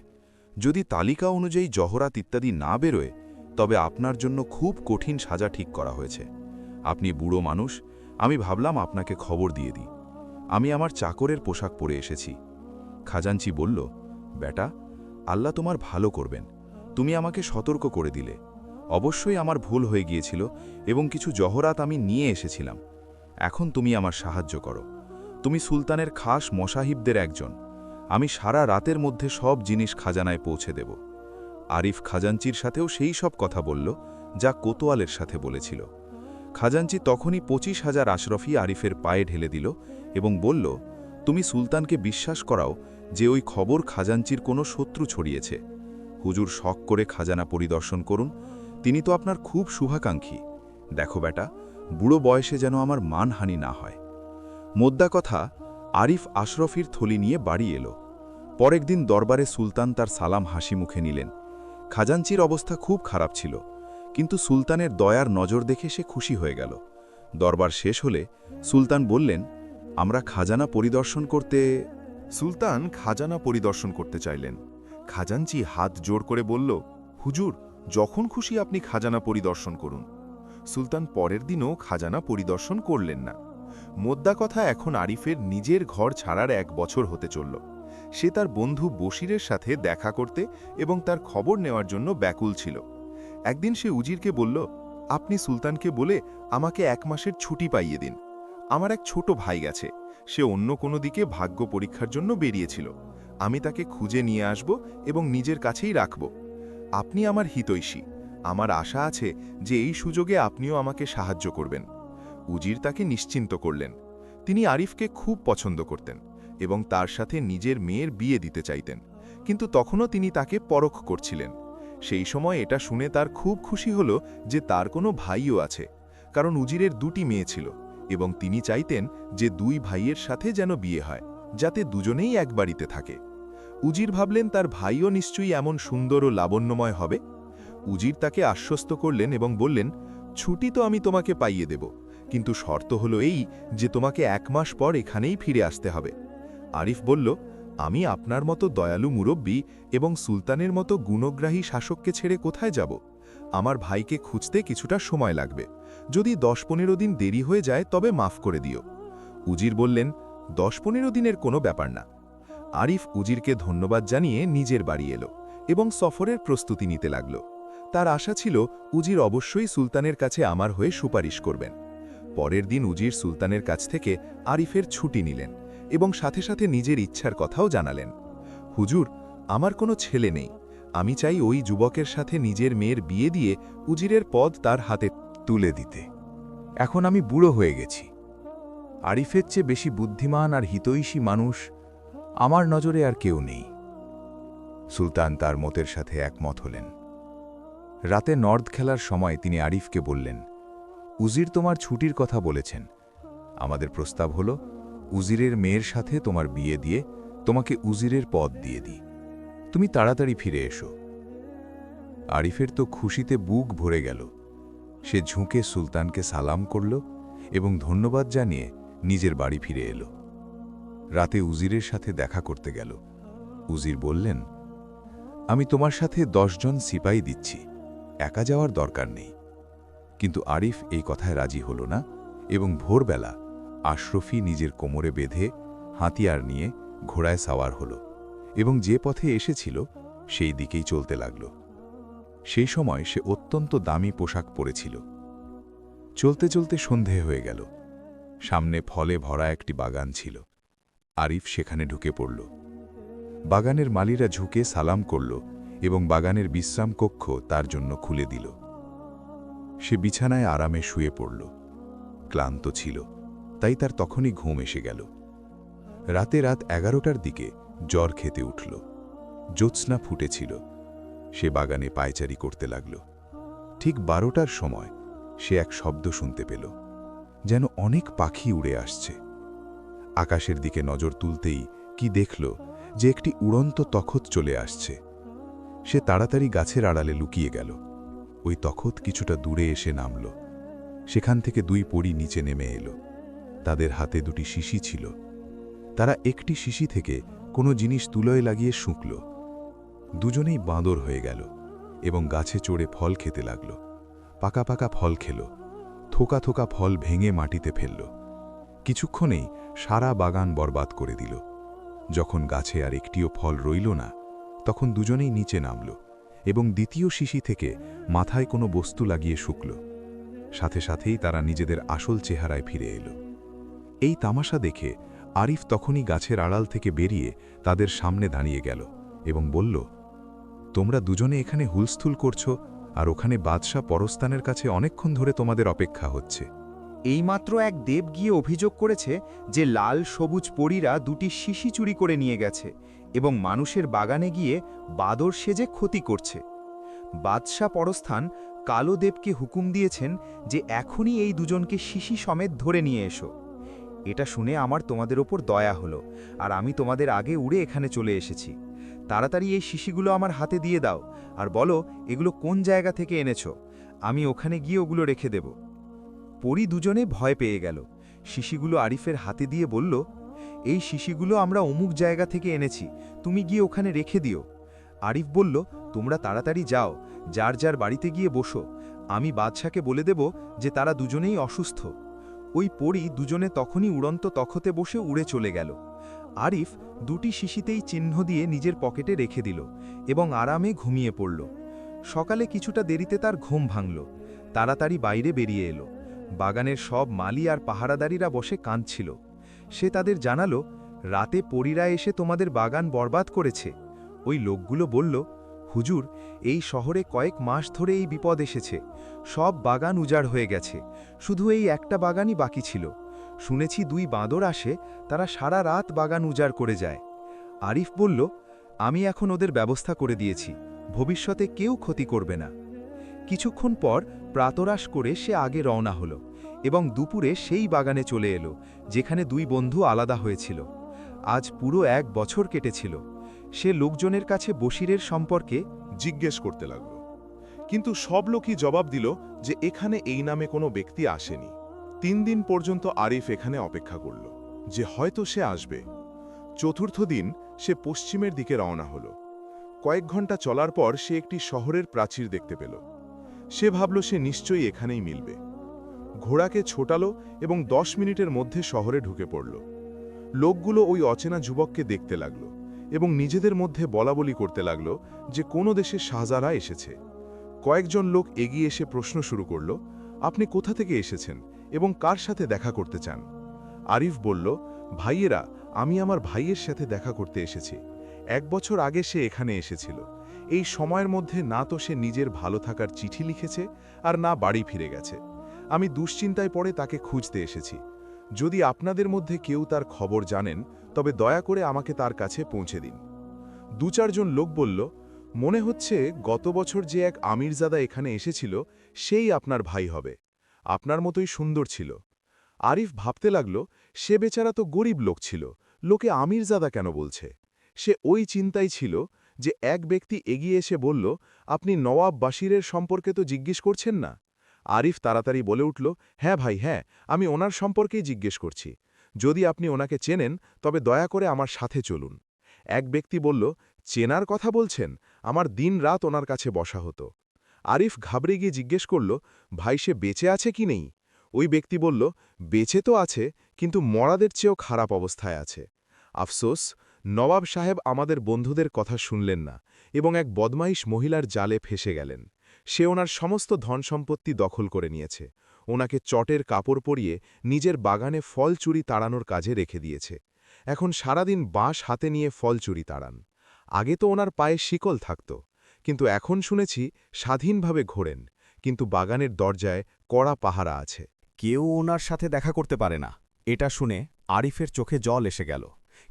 যদি তালিকা অনুযায়ী জহরাত ইত্যাদি না বেরোয় তবে আপনার জন্য খুব কঠিন সাজা ঠিক করা হয়েছে। আপনি বুড়ো মানুষ, আমি ভাবলাম আপনাকে খবর দিয়ে দিই। আমি আমার চাকরের পোশাক পরে এসেছি। খাজাঞ্চি বলল, বেটা, আল্লাহ তোমার ভালো করবেন। তুমি আমাকে সতর্ক করে দিলে। অবশ্যই আমার ভুল হয়ে গিয়েছিল এবং কিছু জহরাত আমি নিয়ে এসেছিলাম। এখন তুমি আমার সাহায্য করো। তুমি সুলতানের খাস মশাহিবদের একজন। আমি সারা রাতের মধ্যে সব জিনিস খাজানায় পৌঁছে দেব। আরিফ খাজাঞ্চির সাথেও সেই সব কথা বলল যা কোতোয়ালের সাথে বলেছিল। খাজাঞ্চি তখনই 25,000 আশরফি আরিফের পায়ে ঢেলে দিল এবং বলল, তুমি সুলতানকে বিশ্বাস করাও যে ওই খবর খাজাঞ্চির কোনো শত্রু ছড়িয়েছে। হুজুর শখ করে খাজানা পরিদর্শন করুন, তিনি তো আপনার খুব শুভাকাঙ্ক্ষী। দেখো বেটা, বুড়ো বয়সে যেন আমার মানহানি না হয়। মোদ্দা কথা, আরিফ আশরফির থলি নিয়ে বাড়ি এলো। পরের দিন দরবারে সুলতান তার সালাম হাসি মুখে নিলেন। খাজাঞ্চির অবস্থা খুব খারাপ ছিল, কিন্তু সুলতানের দয়ার নজর দেখে সে খুশি হয়ে গেল। দরবার শেষ হলে সুলতান বললেন, আমরা খাজানা পরিদর্শন করতে। সুলতান খাজানা পরিদর্শন করতে চাইলেন। খাজাঞ্চি হাত জোর করে বলল, হুজুর, যখন খুশি আপনি খাজানা পরিদর্শন করুন। সুলতান পরের দিনও খাজানা পরিদর্শন করলেন না। মোদ্দা কথা, এখন আরিফের নিজের ঘর ছাড়ার 1 বছর হতে চলল। সে তার বন্ধু বশিরের সাথে দেখা করতে এবং তার খবর নেওয়ার জন্য ব্যাকুল ছিল। একদিন সে উজিরকে বলল, আপনি সুলতানকে বলে আমাকে 1 মাসের ছুটি পাইয়ে দিন। আমার এক ছোট ভাই গেছে, সে অন্য কোনো দিকে ভাগ্য পরীক্ষার জন্য বেরিয়েছিল। আমি তাকে খুঁজে নিয়ে আসব এবং নিজের কাছেই রাখব। আপনি আমার হিতৈষী, আমার আশা আছে যে এই সুযোগে আপনিও আমাকে সাহায্য করবেন। উজির তাকে নিশ্চিন্ত করলেন। তিনি আরিফকে খুব পছন্দ করতেন এবং তার সাথে নিজের মেয়ের বিয়ে দিতে চাইতেন, কিন্তু তখনও তিনি তাকে পরখ করছিলেন। সেই সময় এটা শুনে তার খুব খুশি হল যে তার কোনো ভাইও আছে, কারণ উজিরের 2টি মেয়ে ছিল এবং তিনি চাইতেন যে 2 ভাইয়ের সাথে যেন বিয়ে হয়, যাতে দুজনেই এক বাড়িতে থাকে। উজির ভাবলেন তার ভাইও নিশ্চয়ই এমন সুন্দর ও লাবণ্যময় হবে। উজির তাকে আশ্বস্ত করলেন এবং বললেন, ছুটি তো আমি তোমাকে পাইয়ে দেব, কিন্তু শর্ত হলো এই যে তোমাকে 1 মাস পর এখানেই ফিরে আসতে হবে। আরিফ বলল, আমি আপনার মতো দয়ালু মুরব্বী এবং সুলতানের মতো গুণগ্রাহী শাসককে ছেড়ে কোথায় যাব? আমার ভাইকে খুঁজতে কিছুটা সময় লাগবে। যদি 10-15 দিন দেরি হয়ে যায় তবে মাফ করে দিও। উজির বললেন, 10-15 দিনের কোনো ব্যাপার না। আরিফ উজিরকে ধন্যবাদ জানিয়ে নিজের বাড়ি এলো এবং সফরের প্রস্তুতি নিতে লাগল। তার আশা ছিল উজির অবশ্যই সুলতানের কাছে আমার হয়ে সুপারিশ করবেন। পরের দিন উজির সুলতানের কাছ থেকে আরিফের ছুটি নিলেন এবং সাথে সাথে নিজের ইচ্ছার কথাও জানালেন। হুজুর, আমার কোনো ছেলে নেই। আমি চাই ওই যুবকের সাথে নিজের মেয়ের বিয়ে দিয়ে উজিরের পদ তার হাতে তুলে দিতে। এখন আমি বুড়ো হয়ে গেছি। আরিফের চেয়ে বেশি বুদ্ধিমান আর হিতৈষী মানুষ আমার নজরে আর কেউ নেই। সুলতান তার মতের সাথে একমত হলেন। রাতে নর্দ খেলার সময় তিনি আরিফকে বললেন, উজির তোমার ছুটির কথা বলেছেন। আমাদের প্রস্তাব হল উজিরের মেয়ের সাথে তোমার বিয়ে দিয়ে তোমাকে উজিরের পদ দিয়ে দিই। তুমি তাড়াতাড়ি ফিরে এসো। আরিফের তো খুশিতে বুক ভরে গেল। সে ঝুঁকে সুলতানকে সালাম করল এবং ধন্যবাদ জানিয়ে নিজের বাড়ি ফিরে এলো। রাতে উজিরের সাথে দেখা করতে গেল। উজির বললেন, আমি তোমার সাথে 10 জন সিপাহী দিচ্ছি, একা যাওয়ার দরকার নেই। কিন্তু আরিফ এই কথায় রাজি হল না এবং ভোরবেলা আশরফি নিজের কোমরে বেঁধে হাতিয়ার নিয়ে ঘোড়ায় সাওয়ার হল এবং যে পথে এসেছিল সেই দিকেই চলতে লাগল। সেই সময় সে অত্যন্ত দামি পোশাক পরেছিল। চলতে চলতে সন্ধে হয়ে গেল। সামনে ফলে ভরা একটি বাগান ছিল। আরিফ সেখানে ঢুকে পড়ল। বাগানের মালিরা ঝুঁকে সালাম করল এবং বাগানের বিশ্রাম কক্ষ তার জন্য খুলে দিল। সে বিছানায় আরামে শুয়ে পড়ল। ক্লান্ত ছিল, তাই তার তখনই ঘুম এসে গেল। রাত 11টার দিকে জ্বর খেতে উঠল। জ্যোৎস্না ফুটেছিল। সে বাগানে পায়চারি করতে লাগল। ঠিক 12টার সময় সে এক শব্দ শুনতে পেল, যেন অনেক পাখি উড়ে আসছে। আকাশের দিকে নজর তুলতেই কি দেখল যে একটি উড়ন্ত তখত চলে আসছে। সে তাড়াতাড়ি গাছের আড়ালে লুকিয়ে গেল। ওই তখত কিছুটা দূরে এসে নামল। সেখান থেকে 2 পরী নিচে নেমে এলো। তাদের হাতে 2টি শিশি ছিল। তারা একটি শিশি থেকে কোনো জিনিস তুলোয় লাগিয়ে শুঁকল। দুজনেই বাঁদর হয়ে গেল এবং গাছে চড়ে ফল খেতে লাগল। পাকা পাকা ফল খেল, থোকা থোকা ফল ভেঙে মাটিতে ফেলল। কিছুক্ষণেই সারা বাগান বরবাদ করে দিল। যখন গাছে আর একটিও ফল রইল না, তখন দুজনেই নিচে নামল এবং দ্বিতীয় শিশি থেকে মাথায় কোনো বস্তু লাগিয়ে শুকল। সাথে সাথেই তারা নিজেদের আসল চেহারায় ফিরে এলো। এই তামাশা দেখে আরিফ তখনই গাছের আড়াল থেকে বেরিয়ে তাদের সামনে দাঁড়িয়ে গেল এবং বলল, তোমরা দুজনে এখানে হুলস্থুল করছো, আর ওখানে বাদশাহ পরস্তানের কাছে অনেকক্ষণ ধরে তোমাদের অপেক্ষা হচ্ছে। এইমাত্র এক দেব গিয়ে অভিযোগ করেছে যে লাল সবুজ পরীরা দুটি শিশি চুরি করে নিয়ে গেছে এবং মানুষের বাগানে গিয়ে বাদর সেজে ক্ষতি করছে। বাদশাহ পরস্থান কালো দেবকে হুকুম দিয়েছেন যে এখনই এই দুজনকে শিশি সমেত ধরে নিয়ে এসো। এটা শুনে আমার তোমাদের ওপর দয়া হলো, আর আমি তোমাদের আগে উড়ে এখানে চলে এসেছি। তাড়াতাড়ি এই শিশিগুলো আমার হাতে দিয়ে দাও আর বলো এগুলো কোন জায়গা থেকে এনেছো। আমি ওখানে গিয়ে ওগুলো রেখে দেব। পরী দুজনে ভয় পেয়ে গেল। শিশিগুলো আরিফের হাতে দিয়ে বলল, এই শিশিগুলো আমরা অমুক জায়গা থেকে এনেছি, তুমি গিয়ে ওখানে রেখে দিও। আরিফ বলল, তোমরা তাড়াতাড়ি যাও, যার যার বাড়িতে গিয়ে বসো। আমি বাদশাকে বলে দেব যে তারা দুজনেই অসুস্থ। ওই পরী দুজনে তখনই উড়ন্ত তখতে বসে উড়ে চলে গেল। আরিফ দুটি শিশিতেই চিহ্ন দিয়ে নিজের পকেটে রেখে দিল এবং আরামে ঘুমিয়ে পড়ল। সকালে কিছুটা দেরিতে তার ঘুম ভাঙল। তাড়াতাড়ি বাইরে বেরিয়ে এলো। বাগানের সব মালি আর পাহারাদারিরা বসে কাঁদছিল। সে তাদের জানালো, রাতে পরীরা এসে তোমাদের বাগান বরবাদ করেছে। ওই লোকগুলো বলল, হুজুর, এই শহরে কয়েক মাস ধরে এই বিপদ এসেছে। সব বাগান উজাড় হয়ে গেছে, শুধু এই একটা বাগানই বাকি ছিল। শুনেছি 2 বাঁদর আসে, তারা সারা রাত বাগান উজাড় করে যায়। আরিফ বলল, আমি এখন ওদের ব্যবস্থা করে দিয়েছি, ভবিষ্যতে কেউ ক্ষতি করবে না। কিছুক্ষণ পর প্রাতরাশ করে সে আগে রওনা হলো এবং দুপুরে সেই বাগানে চলে এলো যেখানে 2 বন্ধু আলাদা হয়েছিল। আজ পুরো 1 বছর কেটেছিল। সে লোকজনের কাছে বশিরের সম্পর্কে জিজ্ঞেস করতে লাগল, কিন্তু সব লোকই জবাব দিল যে এখানে এই নামে কোনো ব্যক্তি আসেনি। 3 দিন পর্যন্ত আরিফ এখানে অপেক্ষা করল যে হয়তো সে আসবে। চতুর্থ দিন সে পশ্চিমের দিকে রওনা হল। কয়েক ঘন্টা চলার পর সে একটি শহরের প্রাচীর দেখতে পেল। সে ভাবল সে নিশ্চয়ই এখানেই মিলবে। ঘোড়াকে ছোটালো এবং 10 মিনিটের মধ্যে শহরে ঢুকে পড়ল। লোকগুলো ওই অচেনা যুবককে দেখতে লাগল এবং নিজেদের মধ্যে বলাবলি করতে লাগল যে কোনো দেশে শাহজারা এসেছে। কয়েকজন লোক এগিয়ে এসে প্রশ্ন শুরু করল, আপনি কোথা থেকে এসেছেন এবং কার সাথে দেখা করতে চান? আরিফ বলল, ভাইয়েরা, আমি আমার ভাইয়ের সাথে দেখা করতে এসেছি। 1 বছর আগে সে এখানে এসেছিল। এই সময়ের মধ্যে না তো সে নিজের ভালো থাকার চিঠি লিখেছে আর না বাড়ি ফিরে গেছে। আমি দুশ্চিন্তায় পড়ে তাকে খুঁজতে এসেছি। যদি আপনাদের মধ্যে কেউ তার খবর জানেন তবে দয়া করে আমাকে তার কাছে পৌঁছে দিন। 2-4 জন লোক বলল, মনে হচ্ছে গত বছর যে এক আমিরজাদা এখানে এসেছিল সেই আপনার ভাই হবে। আপনার মতোই সুন্দর ছিল। আরিফ ভাবতে লাগল, সে বেচারা তো গরিব লোক ছিল, লোকে আমিরজাদা কেন বলছে? সে ওই চিন্তাই ছিল যে এক ব্যক্তি এগিয়ে এসে বলল, আপনি নওয়াব বাশিরের সম্পর্কে তো জিজ্ঞেস করছেন না? আরিফ তাড়াতাড়ি বলে উঠল, হ্যাঁ ভাই, হ্যাঁ, আমি ওনার সম্পর্কেই জিজ্ঞেস করছি। যদি আপনি ওনাকে চেনেন তবে দয়া করে আমার সাথে চলুন। এক ব্যক্তি বলল, চেনার কথা বলছেন? আমার দিন রাত ওনার কাছে বসা হতো। আরিফ ঘাবড়ে গিয়ে জিজ্ঞেস করল, ভাই সে বেঁচে আছে কি নেই? ওই ব্যক্তি বলল, বেঁচে তো আছে, কিন্তু মরাদের চেয়েও খারাপ অবস্থায় আছে। আফসোস, নবাব সাহেব আমাদের বন্ধুদের কথা শুনলেন না এবং এক বদমাইশ মহিলার জালে ফেসে গেলেন। সে ওনার সমস্ত ধনসম্পত্তি দখল করে নিয়েছে। ওনাকে চটের কাপড় পরিয়ে নিজের বাগানে ফল চুরি তাড়ানোর কাজে রেখে দিয়েছে। এখন সারাদিন বাঁশ হাতে নিয়ে ফল চুরি তাড়ান। আগে তো ওনার পায়ে শিকল থাকত, কিন্তু এখন শুনেছি স্বাধীনভাবে ঘোরেন, কিন্তু বাগানের দরজায় কড়া পাহারা আছে। কেউ ওনার সাথে দেখা করতে পারে না। এটা শুনে আরিফের চোখে জল এসে গেল,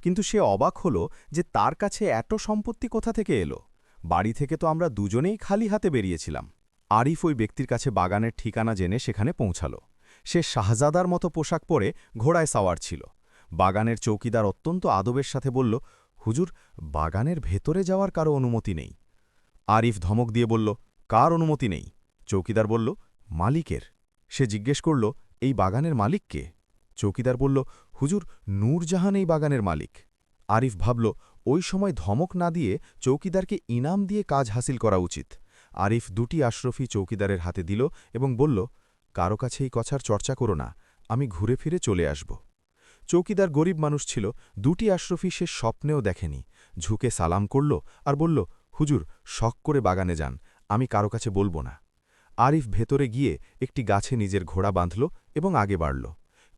কিন্তু সে অবাক হল যে তার কাছে এত সম্পত্তি কোথা থেকে এলো। বাড়ি থেকে তো আমরা দুজনেই খালি হাতে বেরিয়েছিলাম। আরিফ ওই ব্যক্তির কাছে বাগানের ঠিকানা জেনে সেখানে পৌঁছাল। সে শাহজাদার মতো পোশাক পরে ঘোড়ায় সাওয়ার ছিল। বাগানের চৌকিদার অত্যন্ত আদবের সাথে বলল, হুজুর, বাগানের ভেতরে যাওয়ার কারো অনুমতি নেই। আরিফ ধমক দিয়ে বলল, কার অনুমতি নেই? চৌকিদার বলল, মালিকের। সে জিজ্ঞেস করল, এই বাগানের মালিক কে? চৌকিদার বলল, হুজুর, নূরজাহান এই বাগানের মালিক। আরিফ ভাবল, ওই সময় ধমক না দিয়ে চৌকিদারকে ইনাম দিয়ে কাজ হাসিল করা উচিত। আরিফ 2টি আশরফি চৌকিদারের হাতে দিল এবং বলল, কারো কাছে এই কথার চর্চা করো না, আমি ঘুরে ফিরে চলে আসব। চৌকিদার গরিব মানুষ ছিল, 2টি আশরফি সে স্বপ্নেও দেখেনি। ঝুঁকে সালাম করল আর বলল, হুজুর, শখ করে বাগানে যান, আমি কারো কাছে বলবো না। আরিফ ভেতরে গিয়ে একটি গাছে নিজের ঘোড়া বাঁধল এবং আগে বাড়ল।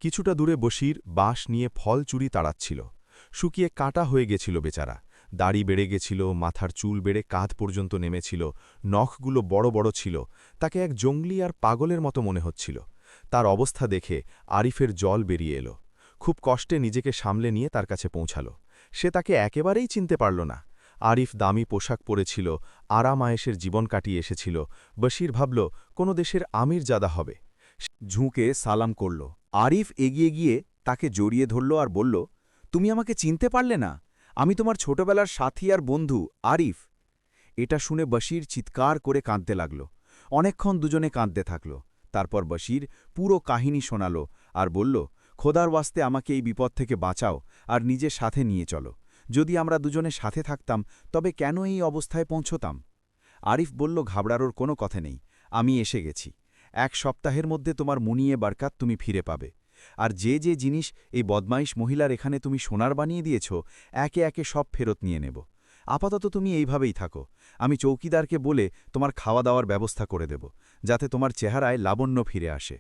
কিছুটা দূরে বশির বাঁশ নিয়ে ফল চুরি তাড়াচ্ছিল। শুকিয়ে কাঁটা হয়ে গেছিল বেচারা, দাড়ি বেড়ে গেছিল, মাথার চুল বেড়ে কাঁধ পর্যন্ত নেমেছিল, নখগুলো বড় বড় ছিল, তাকে এক জঙ্গলি আর পাগলের মতো মনে হচ্ছিল। তার অবস্থা দেখে আরিফের জল বেরিয়ে এলো। খুব কষ্টে নিজেকে সামলে নিয়ে তার কাছে পৌঁছাল। সে তাকে একেবারেই চিনতে পারল না। আরিফ দামি পোশাক পরেছিল, আরাম আয়েশের জীবন কাটিয়ে এসেছিল। বশির ভাবল কোনো দেশের আমির জাদা হবে। ঝুঁকে সালাম করল। আরিফ এগিয়ে গিয়ে তাকে জড়িয়ে ধরল আর বলল, তুমি আমাকে চিনতে পারলে না? আমি তোমার ছোটবেলার সাথী আর বন্ধু আরিফ। এটা শুনে বশির চিৎকার করে কাঁদতে লাগল। অনেকক্ষণ দুজনে কাঁদতে থাকল। তারপর বশির পুরো কাহিনী শোনাল আর বলল, খোদার ওয়াস্তে আমাকে এই বিপদ থেকে বাঁচাও আর নিজের সাথে নিয়ে চলো। যদি আমরা দুজনে সাথে থাকতাম তবে কেন এই অবস্থায় পৌঁছতাম? আরিফ বলল, ঘাবড়ানোর কোনো কথা নেই, আমি এসে গেছি। 1 সপ্তাহের মধ্যে তোমার মুনিয়ে বারকাত তুমি ফিরে পাবে। আর যে যে জিনিস এই বদমাইশ মহিলার এখানে তুমি সোনার বানিয়ে দিয়েছ, একে একে সব ফেরত নিয়ে নেব। আপাতত তুমি এইভাবেই থাকো। আমি চৌকিদারকে বলে তোমার খাওয়া দাওয়ার ব্যবস্থা করে দেব, যাতে তোমার চেহারায় লাবণ্য ফিরে আসে।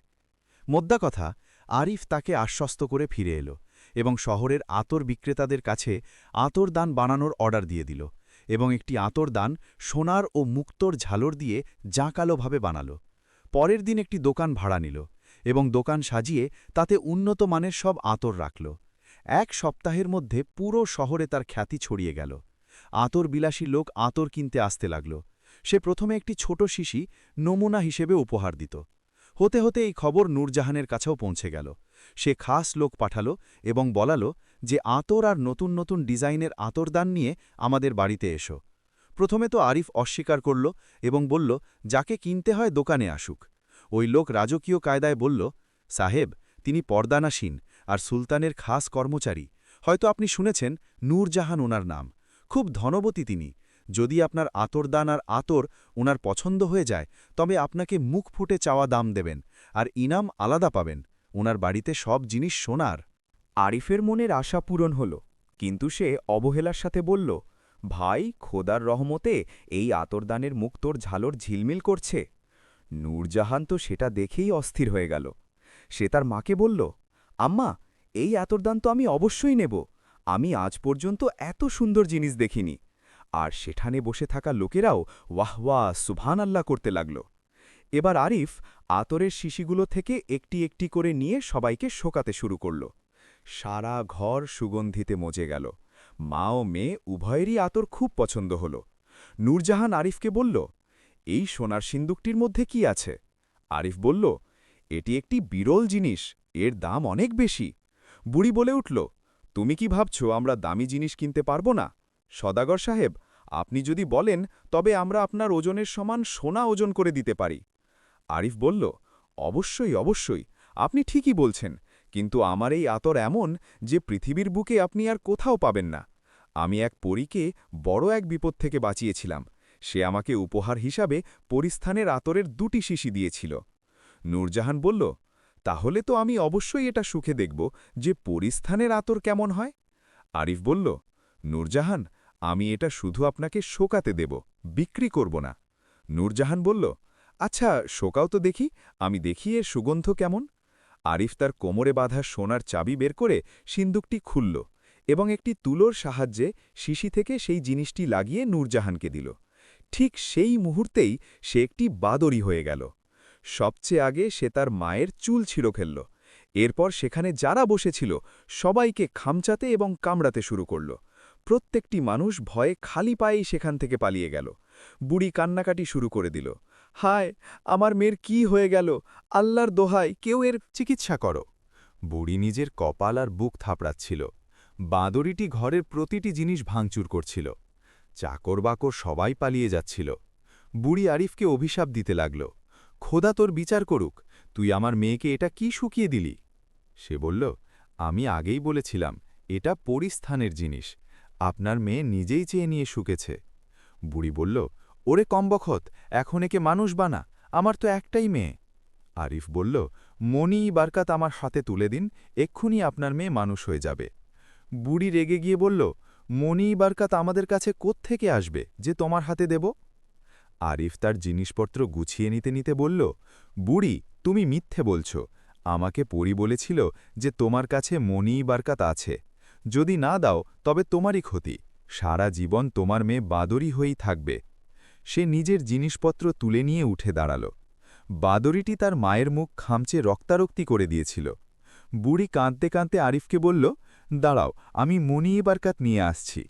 মোদ্দা কথা, আরিফ তাকে আশ্বস্ত করে ফিরে এলো এবং শহরের আতর বিক্রেতাদের কাছে আতর দান বানানোর অর্ডার দিয়ে দিল এবং একটি আতর দান সোনার ও মুক্তোর ঝালর দিয়ে জাঁকালোভাবে বানাল। পরের দিন একটি দোকান ভাড়া নিল এবং দোকান সাজিয়ে তাতে উন্নত মানের সব আতর রাখল। 1 সপ্তাহের মধ্যে পুরো শহরে তার খ্যাতি ছড়িয়ে গেল। আতর বিলাসী লোক আতর কিনতে আসতে লাগল। সে প্রথমে একটি ছোট শিশি নমুনা হিসেবে উপহার দিত। হতে হতে এই খবর নূরজাহানের কাছেও পৌঁছে গেল। সে খাস লোক পাঠালো এবং বলালো যে আতর আর নতুন নতুন ডিজাইনের আতরদান নিয়ে আমাদের বাড়িতে এসো। প্রথমে তো আরিফ অস্বীকার করল এবং বলল, যাকে কিনতে হয় দোকানে আসুক। ওই লোক রাজকীয় কায়দায় বলল, সাহেব, তিনি পর্দানাসীন আর সুলতানের খাস কর্মচারী। হয়তো আপনি শুনেছেন নূরজাহান ওনার নাম। খুব ধনবতী তিনি। যদি আপনার আতরদান আর আতর ওনার পছন্দ হয়ে যায় তবে আপনাকে মুখ ফুটে চাওয়া দাম দেবেন আর ইনাম আলাদা পাবেন। ওনার বাড়িতে সব জিনিস সোনার। আরিফের মনের আশা পূরণ হল, কিন্তু সে অবহেলার সাথে বলল, ভাই, খোদার রহমতে এই আতরদানের মুক্তোর ঝালর ঝিলমিল করছে। নূরজাহান তো সেটা দেখেই অস্থির হয়ে গেল। সে তার মাকে বলল, আম্মা, এই আতরদান তো আমি অবশ্যই নেব। আমি আজ পর্যন্ত এত সুন্দর জিনিস দেখিনি। আর সেখানে বসে থাকা লোকেরাও ওয়াহ ওয়াহ সুবহান আল্লাহ করতে লাগল। এবার আরিফ আতরের শিশিগুলো থেকে একটি একটি করে নিয়ে সবাইকে শোকাতে শুরু করল। সারা ঘর সুগন্ধিতে মজে গেল। মা ও মেয়ে উভয়েরই আতর খুব পছন্দ হল। নূরজাহান আরিফকে বলল, এই সোনার সিন্দুকটির মধ্যে কি আছে? আরিফ বলল, এটি একটি বিরল জিনিস, এর দাম অনেক বেশি। বুড়ি বলে উঠল, তুমি কি ভাবছ আমরা দামি জিনিস কিনতে পারব না? সদাগর সাহেব, আপনি যদি বলেন তবে আমরা আপনার ওজনের সমান সোনা ওজন করে দিতে পারি। আরিফ বলল, অবশ্যই অবশ্যই, আপনি ঠিকই বলছেন, কিন্তু আমার এই আতর এমন যে পৃথিবীর বুকে আপনি আর কোথাও পাবেন না। আমি এক পরীকে বড় এক বিপদ থেকে বাঁচিয়েছিলাম। সে আমাকে উপহার হিসাবে পরিস্থানের আতরের 2টি শিশি দিয়েছিল। নূরজাহান বলল, তাহলে তো আমি অবশ্যই এটা সুখে দেখব যে পরিস্থানের আতর কেমন হয়। আরিফ বলল, নূরজাহান, আমি এটা শুধু আপনাকে শোকাতে দেব, বিক্রি করব না। নূরজাহান বলল, আচ্ছা, শোকাও তো দেখি, আমি দেখি এর সুগন্ধ কেমন। আরিফ তার কোমরে বাঁধা সোনার চাবি বের করে সিন্দুকটি খুলল এবং একটি তুলোর সাহায্যে শিশি থেকে সেই জিনিসটি লাগিয়ে নূরজাহানকে দিল। ঠিক সেই মুহূর্তেই সে একটি বাদরি হয়ে গেল। সবচেয়ে আগে সে তার মায়ের চুল ছিঁড়ে ফেলল। এরপর সেখানে যারা বসেছিল সবাইকে খামচাতে এবং কামড়াতে শুরু করল। প্রত্যেকটি মানুষ ভয়ে খালি পায়েই সেখান থেকে পালিয়ে গেল। বুড়ি কান্নাকাটি শুরু করে দিল, হায়, আমার মেয়ের কি হয়ে গেল? আল্লাহর দোহাই, কেউ এর চিকিৎসা করো। বুড়ি নিজের কপাল আর বুক থাপড়াচ্ছিল। বাঁদরিটি ঘরের প্রতিটি জিনিস ভাঙচুর করছিল। চাকর বাকর সবাই পালিয়ে যাচ্ছিল। বুড়ি আরিফকে অভিশাপ দিতে লাগল, খোদা তোর বিচার করুক, তুই আমার মেয়েকে এটা কি শুকিয়ে দিলি? সে বলল, আমি আগেই বলেছিলাম এটা পরিস্থানের জিনিস, আপনার মেয়ে নিজেই চেয়ে নিয়ে শুকেছে। বুড়ি বলল, ওরে কমবখত, এখন একে মানুষ বানা, আমার তো একটাই মেয়ে। আরিফ বলল, মনি বারকাত আমার হাতে তুলে দিন, এক্ষুনি আপনার মেয়ে মানুষ হয়ে যাবে। বুড়ি রেগে গিয়ে বলল, মনি বারকাত আমাদের কাছে কোত্থেকে আসবে যে তোমার হাতে দেব? আরিফ তার জিনিসপত্র গুছিয়ে নিতে নিতে বলল, বুড়ি, তুমি মিথ্যে বলছ। আমাকে পরি বলেছিল যে তোমার কাছে মনি বারকাত আছে। যদি না দাও তবে তোমারই ক্ষতি, সারা জীবন তোমার মেয়ে বাদরি হয়েই থাকবে। সে নিজের জিনিসপত্র তুলে নিয়ে উঠে দাঁড়াল। বাদরিটি তার মায়ের মুখ খামচে রক্তারক্তি করে দিয়েছিল। বুড়ি কাঁদতে কাঁদতে আরিফকে বলল, দাঁড়াও, আমি মনি বারকাত নিয়ে আসছি।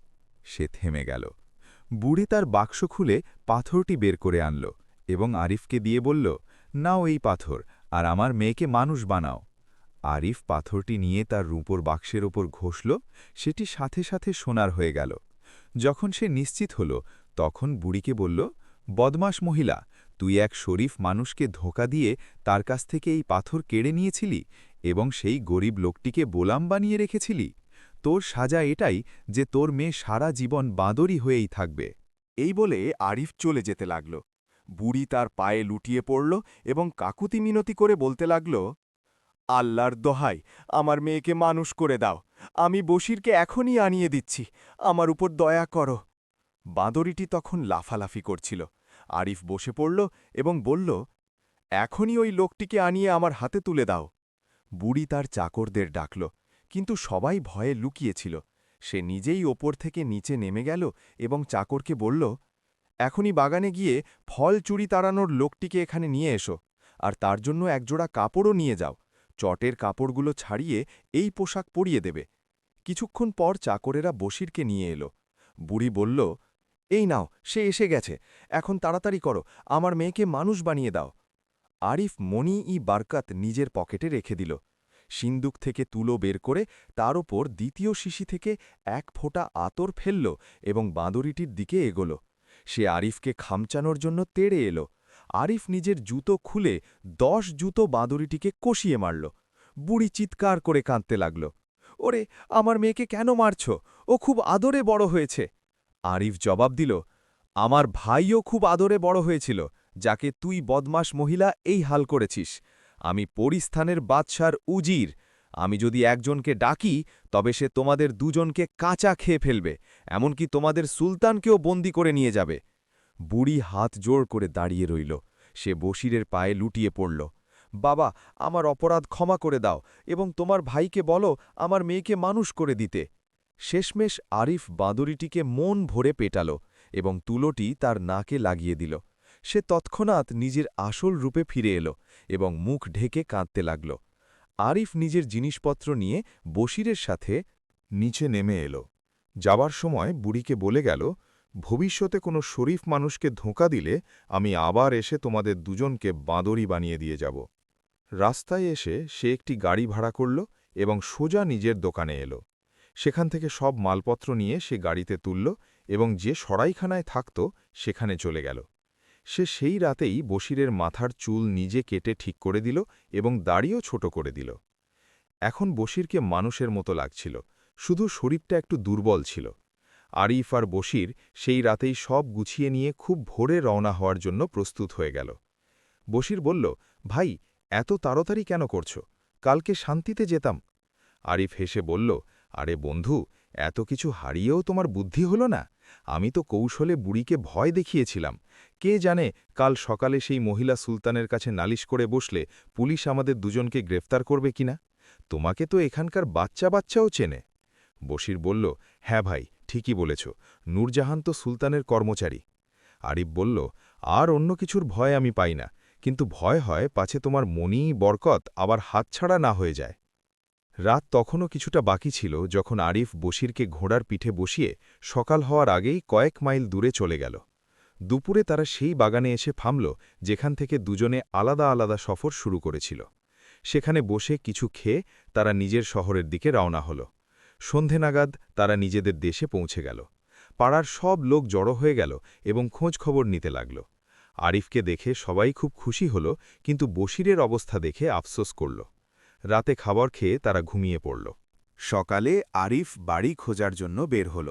সে থেমে গেল। বুড়ি তার বাক্স খুলে পাথরটি বের করে আনল এবং আরিফকে দিয়ে বলল, নাও এই পাথর, আর আমার মেয়েকে মানুষ বানাও। আরিফ পাথরটি নিয়ে তার রূপোর বাক্সের ওপর ঘষল, সেটি সাথে সাথে সোনার হয়ে গেল। যখন সে নিশ্চিত হল, তখন বুড়িকে বলল, বদমাস মহিলা, তুই এক শরীফ মানুষকে ধোঁকা দিয়ে তার কাছ থেকে এই পাথর কেড়ে নিয়েছিলি এবং সেই গরিব লোকটিকে গোলাম বানিয়ে রেখেছিলি। তোর সাজা এটাই যে তোর মেয়ে সারা জীবন বাঁদরই হয়েই থাকবে। এই বলে আরিফ চলে যেতে লাগল। বুড়ি তার পায়ে লুটিয়ে পড়ল এবং কাকুতি মিনতি করে বলতে লাগল, আল্লাহর দোহাই, আমার মেয়েকে মানুষ করে দাও। আমি বশিরকে এখনই আনিয়ে দিচ্ছি, আমার উপর দয়া করো। বাঁদরিটি তখন লাফালাফি করছিল। আরিফ বসে পড়ল এবং বলল, এখনই ওই লোকটিকে আনিয়ে আমার হাতে তুলে দাও। বুড়ি তার চাকরদের ডাকল, কিন্তু সবাই ভয়ে লুকিয়েছিল। সে নিজেই ওপর থেকে নিচে নেমে গেল এবং চাকরকে বলল, এখনই বাগানে গিয়ে ফল চুরি তাড়ানোর লোকটিকে এখানে নিয়ে এসো, আর তার জন্য একজোড়া কাপড়ও নিয়ে যাও। চটের কাপড়গুলো ছাড়িয়ে এই পোশাক পরিয়ে দেবে। কিছুক্ষণ পর চাকরেরা বশিরকে নিয়ে এলো। বুড়ি বলল, এই নাও, সে এসে গেছে, এখন তাড়াতাড়ি করো, আমার মেয়েকে মানুষ বানিয়ে দাও। আরিফ মনি ই বারকাত নিজের পকেটে রেখে দিল। সিন্দুক থেকে তুলো বের করে তার ওপর দ্বিতীয় শিশি থেকে এক ফোঁটা আতর ফেলল এবং বাঁদরিটির দিকে এগোল। সে আরিফকে খামচানোর জন্য তেড়ে এলো। আরিফ নিজের জুতো খুলে 10 জুতো বাঁদরিটিকে কষিয়ে মারল। বুড়ি চিৎকার করে কাঁদতে লাগল, ওরে, আমার মেয়েকে কেন মারছ? ও খুব আদরে বড় হয়েছে। আরিফ জবাব দিল, আমার ভাইও খুব আদরে বড় হয়েছিল, যাকে তুই বদমাস মহিলা এই হাল করেছিস। আমি পরিস্থানের বাদশার উজির। আমি যদি একজনকে ডাকি তবে সে তোমাদের দুজনকে কাঁচা খেয়ে ফেলবে, এমনকি তোমাদের সুলতানকেও বন্দি করে নিয়ে যাবে। বুড়ি হাত জোড় করে দাঁড়িয়ে রইল। সে বশিরের পায়ে লুটিয়ে পড়ল। বাবা, আমার অপরাধ ক্ষমা করে দাও এবং তোমার ভাইকে বলো আমার মেয়েকে মানুষ করে দিতে। শেষমেশ আরিফ বাঁদরিটিকে মন ভরে পেটাল এবং তুলোটি তার নাকে লাগিয়ে দিল। সে তৎক্ষণাৎ নিজের আসল রূপে ফিরে এলো এবং মুখ ঢেকে কাঁদতে লাগল। আরিফ নিজের জিনিসপত্র নিয়ে বশিরের সাথে নিচে নেমে এলো। যাবার সময় বুড়িকে বলে গেল, ভবিষ্যতে কোনো শরীফ মানুষকে ধোঁকা দিলে আমি আবার এসে তোমাদের দুজনকে বাঁদরি বানিয়ে দিয়ে যাব। রাস্তায় এসে সে একটি গাড়ি ভাড়া করল এবং সোজা নিজের দোকানে এলো। সেখান থেকে সব মালপত্র নিয়ে সে গাড়িতে তুলল এবং যে সরাইখানায় থাকত সেখানে চলে গেল। সে সেই রাতেই বশিরের মাথার চুল নিজে কেটে ঠিক করে দিল এবং দাড়িও ছোট করে দিল। এখন বশিরকে মানুষের মতো লাগছিল, শুধু শরীরটা একটু দুর্বল ছিল। আরিফ আর বশির সেই রাতেই সব গুছিয়ে নিয়ে খুব ভোরে রওনা হওয়ার জন্য প্রস্তুত হয়ে গেল। বশির বলল, ভাই, এত তাড়াতাড়ি কেন করছো? কালকে শান্তিতে যেতাম। আরিফ হেসে বলল, আরে বন্ধু, এত কিছু হারিয়েও তোমার বুদ্ধি হলো না? আমি তো কৌশলে বুড়িকে ভয় দেখিয়েছিলাম। কে জানে কাল সকালে সেই মহিলা সুলতানের কাছে নালিশ করে বসলে পুলিশ আমাদের দুজনকে গ্রেফতার করবে কিনা? তোমাকে তো এখানকার বাচ্চা বাচ্চাও চেনে। বশির বলল, হ্যাঁ ভাই, ঠিকই বলেছ, নূরজাহান তো সুলতানের কর্মচারী। আরিফ বলল, আর অন্য কিছুর ভয় আমি পাই না, কিন্তু ভয় হয় পাছে তোমার মনি বরকত আবার হাতছাড়া না হয়ে যায়। রাত তখনও কিছুটা বাকি ছিল যখন আরিফ বশিরকে ঘোড়ার পিঠে বসিয়ে সকাল হওয়ার আগেই কয়েক মাইল দূরে চলে গেল। দুপুরে তারা সেই বাগানে এসে থামল যেখান থেকে দুজনে আলাদা আলাদা সফর শুরু করেছিল। সেখানে বসে কিছু খেয়ে তারা নিজের শহরের দিকে রওনা হল। সন্ধে নাগাদ তারা নিজেদের দেশে পৌঁছে গেল। পাড়ার সব লোক জড়ো হয়ে গেল এবং খোঁজ খবর নিতে লাগল। আরিফকে দেখে সবাই খুব খুশি হল, কিন্তু বশিরের অবস্থা দেখে আফসোস করল। রাতে খাবার খেয়ে তারা ঘুমিয়ে পড়ল। সকালে আরিফ বাড়ি খোঁজার জন্য বের হল।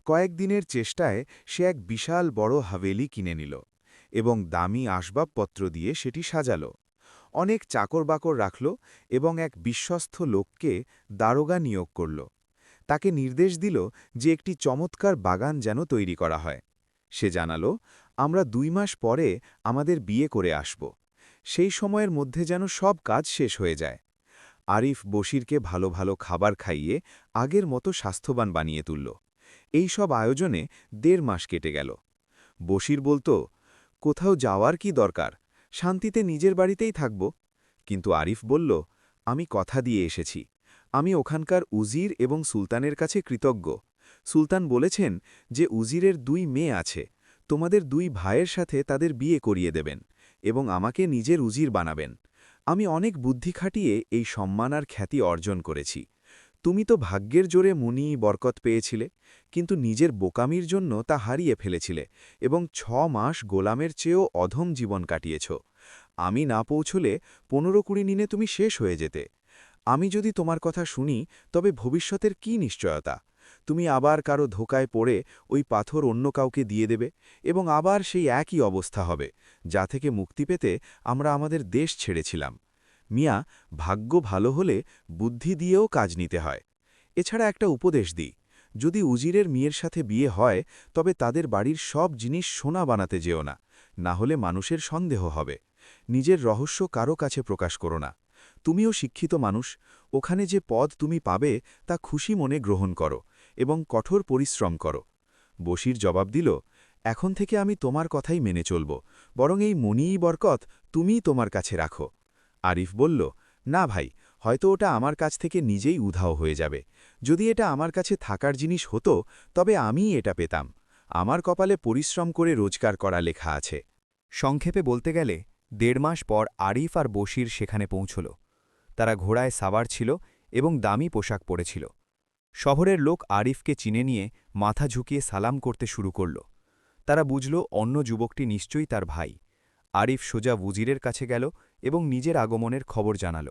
কয়েকদিনের চেষ্টায় সে এক বিশাল বড় হাভেলি কিনে নিল এবং দামি আসবাবপত্র দিয়ে সেটি সাজাল। অনেক চাকর-বাকর রাখল এবং এক বিশ্বস্ত লোককে দারোগা নিয়োগ করল। তাকে নির্দেশ দিল যে একটি চমৎকার বাগান যেন তৈরি করা হয়। সে জানাল, আমরা 2 মাস পরে আমাদের বিয়ে করে আসব। সেই সময়ের মধ্যে যেন সব কাজ শেষ হয়ে যায়। আরিফ বশিরকে ভালো ভালো খাবার খাইয়ে আগের মতো স্বাস্থ্যবান বানিয়ে তুলল। এই সব আয়োজনে 1.5 মাস কেটে গেল। বশির বলতো, কোথাও যাওয়ার কি দরকার, শান্তিতে নিজের বাড়িতেই থাকব। কিন্তু আরিফ বলল, আমি কথা দিয়ে এসেছি। আমি ওখানকার উজির এবং সুলতানের কাছে কৃতজ্ঞ। সুলতান বলেছেন যে উজিরের 2 মেয়ে আছে, তোমাদের 2 ভাইয়ের সাথে তাদের বিয়ে করিয়ে দেবেন এবং আমাকে নিজের উজির বানাবেন। আমি অনেক বুদ্ধি খাটিয়ে এই সম্মান আর খ্যাতি অর্জন করেছি। তুমি তো ভাগ্যের জোরে মুনি বরকত পেয়েছিলে, কিন্তু নিজের বোকামির জন্য তা হারিয়ে ফেলেছিলে এবং 6 মাস গোলামের চেয়েও অধম জীবন কাটিয়েছ। আমি না পৌঁছলে 15-20 দিনে তুমি শেষ হয়ে যেতে। আমি যদি তোমার কথা শুনি তবে ভবিষ্যতের কি নিশ্চয়তা? তুমি আবার কারো ধোকায় পড়ে ওই পাথর অন্য কাউকে দিয়ে দেবে এবং আবার সেই একই অবস্থা হবে, যা থেকে মুক্তি পেতে আমরা আমাদের দেশ ছেড়েছিলাম। মিয়া, ভাগ্য ভালো হলে বুদ্ধি দিয়েও কাজ নিতে হয়। এছাড়া একটা উপদেশ দিই, যদি উজিরের মেয়ের সাথে বিয়ে হয় তবে তাদের বাড়ির সব জিনিস সোনা বানাতে যেও না, না হলে মানুষের সন্দেহ হবে। নিজের রহস্য কারো কাছে প্রকাশ করো না। তুমিও শিক্ষিত মানুষ, ওখানে যে পদ তুমি পাবে তা খুশি মনে গ্রহণ করো এবং কঠোর পরিশ্রম করো। বশির জবাব দিল, এখন থেকে আমি তোমার কথাই মেনে চলব, বরং এই মনিই বরকত তুমিই তোমার কাছে রাখো। আরিফ বলল, না ভাই, হয়তো ওটা আমার কাছ থেকে নিজেই উধাও হয়ে যাবে। যদি এটা আমার কাছে থাকার জিনিস হতো তবে আমিই এটা পেতাম। আমার কপালে পরিশ্রম করে রোজগার করা লেখা আছে। সংক্ষেপে বলতে গেলে 1.5 মাস পর আরিফ আর বশির সেখানে পৌঁছল। তারা ঘোড়ায় সাবার ছিল এবং দামি পোশাক পরেছিল। শহরের লোক আরিফকে চিনে নিয়ে মাথা ঝুঁকিয়ে সালাম করতে শুরু করল। তারা বুঝল অন্য যুবকটি নিশ্চয়ই তার ভাই। আরিফ সোজা উজিরের কাছে গেল এবং নিজের আগমনের খবর জানাল।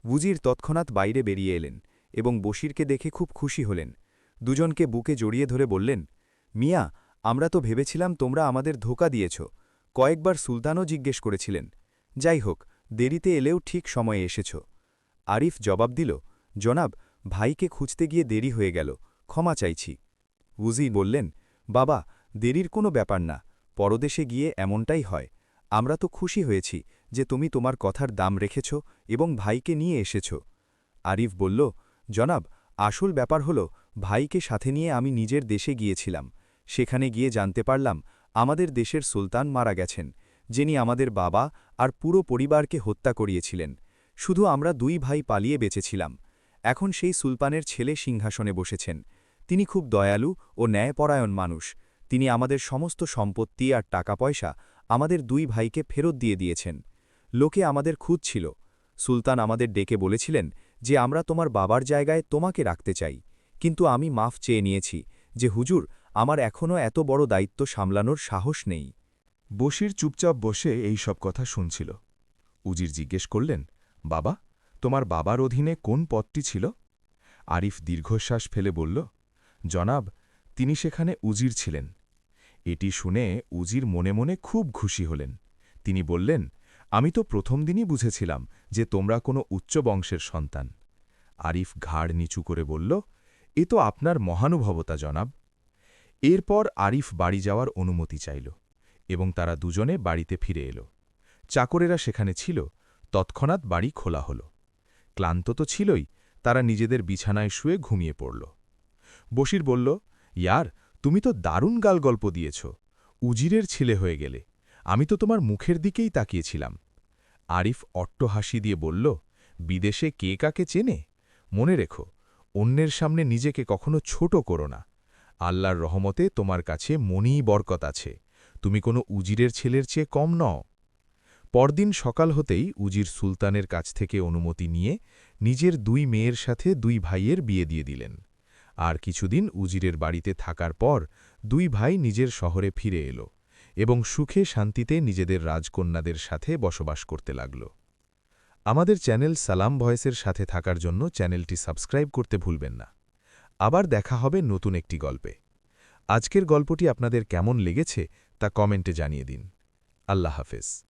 উজির তৎক্ষণাৎ বাইরে বেরিয়ে এলেন এবং বশিরকে দেখে খুব খুশি হলেন। দুজনকে বুকে জড়িয়ে ধরে বললেন, মিয়া, আমরা তো ভেবেছিলাম তোমরা আমাদের ধোঁকা দিয়েছ। কয়েকবার সুলতানও জিজ্ঞেস করেছিলেন। যাই হোক, দেরিতে এলেও ঠিক সময়ে এসেছ। আরিফ জবাব দিল, জনাব, ভাইকে খুঁজতে গিয়ে দেরি হয়ে গেল, ক্ষমা চাইছি। উজি বললেন, বাবা, দেরির কোনো ব্যাপার না, পরদেশে গিয়ে এমনটাই হয়। আমরা তো খুশি হয়েছি যে তুমি তোমার কথার দাম রেখেছ এবং ভাইকে নিয়ে এসেছ। আরিফ বলল, জনাব, আসল ব্যাপার হল ভাইকে সাথে নিয়ে আমি নিজের দেশে গিয়েছিলাম। সেখানে গিয়ে জানতে পারলাম আমাদের দেশের সুলতান মারা গেছেন, যিনি আমাদের বাবা আর পুরো পরিবারকে হত্যা করিয়েছিলেন। শুধু আমরা 2 ভাই পালিয়ে বেঁচেছিলাম। এখন সেই সুলতানের ছেলে সিংহাসনে বসেছেন। তিনি খুব দয়ালু ও ন্যায়পরায়ণ মানুষ। তিনি আমাদের সমস্ত সম্পত্তি আর টাকা পয়সা আমাদের 2 ভাইকে ফেরত দিয়ে দিয়েছেন। লোকে আমাদের খুঁজছিল। সুলতান আমাদের ডেকে বলেছিলেন যে আমরা তোমার বাবার জায়গায় তোমাকে রাখতে চাই, কিন্তু আমি মাফ চেয়ে নিয়েছি যে হুজুর, আমার এখনও এত বড় দায়িত্ব সামলানোর সাহস নেই। বশির চুপচাপ বসে এই সব কথা শুনছিল। উজির জিজ্ঞেস করলেন, বাবা, তোমার বাবার অধীনে কোন পদটি ছিল? আরিফ দীর্ঘশ্বাস ফেলে বলল, জনাব, তিনি সেখানে উজির ছিলেন। এটি শুনে উজির মনে মনে খুব খুশি হলেন। তিনি বললেন, আমি তো প্রথম দিনই বুঝেছিলাম যে তোমরা কোনো উচ্চ বংশের সন্তান। আরিফ ঘাড় নিচু করে বলল, এ তো আপনার মহানুভবতা জনাব। এরপর আরিফ বাড়ি যাওয়ার অনুমতি চাইল এবং তারা দুজনে বাড়িতে ফিরে এল। চাকরেরা সেখানে ছিল, তৎক্ষণাৎ বাড়ি খোলা হল। ক্লান্ত তো ছিলই, তারা নিজেদের বিছানায় শুয়ে ঘুমিয়ে পড়ল। বশির বলল, ইয়ার, তুমি তো দারুণ গালগল্প দিয়েছ। উজিরের ছেলে হয়ে গেলে। আমি তো তোমার মুখের দিকেই তাকিয়েছিলাম। আরিফ অট্টহাসি দিয়ে বলল, বিদেশে কে কাকে চেনে? মনে রেখো, অন্যের সামনে নিজেকে কখনো ছোট করো না। আল্লাহর রহমতে তোমার কাছে মনিই বরকত আছে। তুমি কোনো উজিরের ছেলের চেয়ে কম নও। পরদিন সকাল হতেই উজির সুলতানের কাছ থেকে অনুমতি নিয়ে নিজের 2 মেয়ের সাথে 2 ভাইয়ের বিয়ে দিয়ে দিলেন। আর কিছুদিন উজিরের বাড়িতে থাকার পর 2 ভাই নিজের শহরে ফিরে এল এবং সুখে শান্তিতে নিজেদের রাজকন্যাদের সাথে বসবাস করতে লাগল। আমাদের চ্যানেল সালাম ভয়েসের সাথে থাকার জন্য চ্যানেলটি সাবস্ক্রাইব করতে ভুলবেন না। আবার দেখা হবে নতুন একটি গল্পে। আজকের গল্পটি আপনাদের কেমন লেগেছে তা কমেন্টে জানিয়ে দিন। আল্লাহ হাফেজ।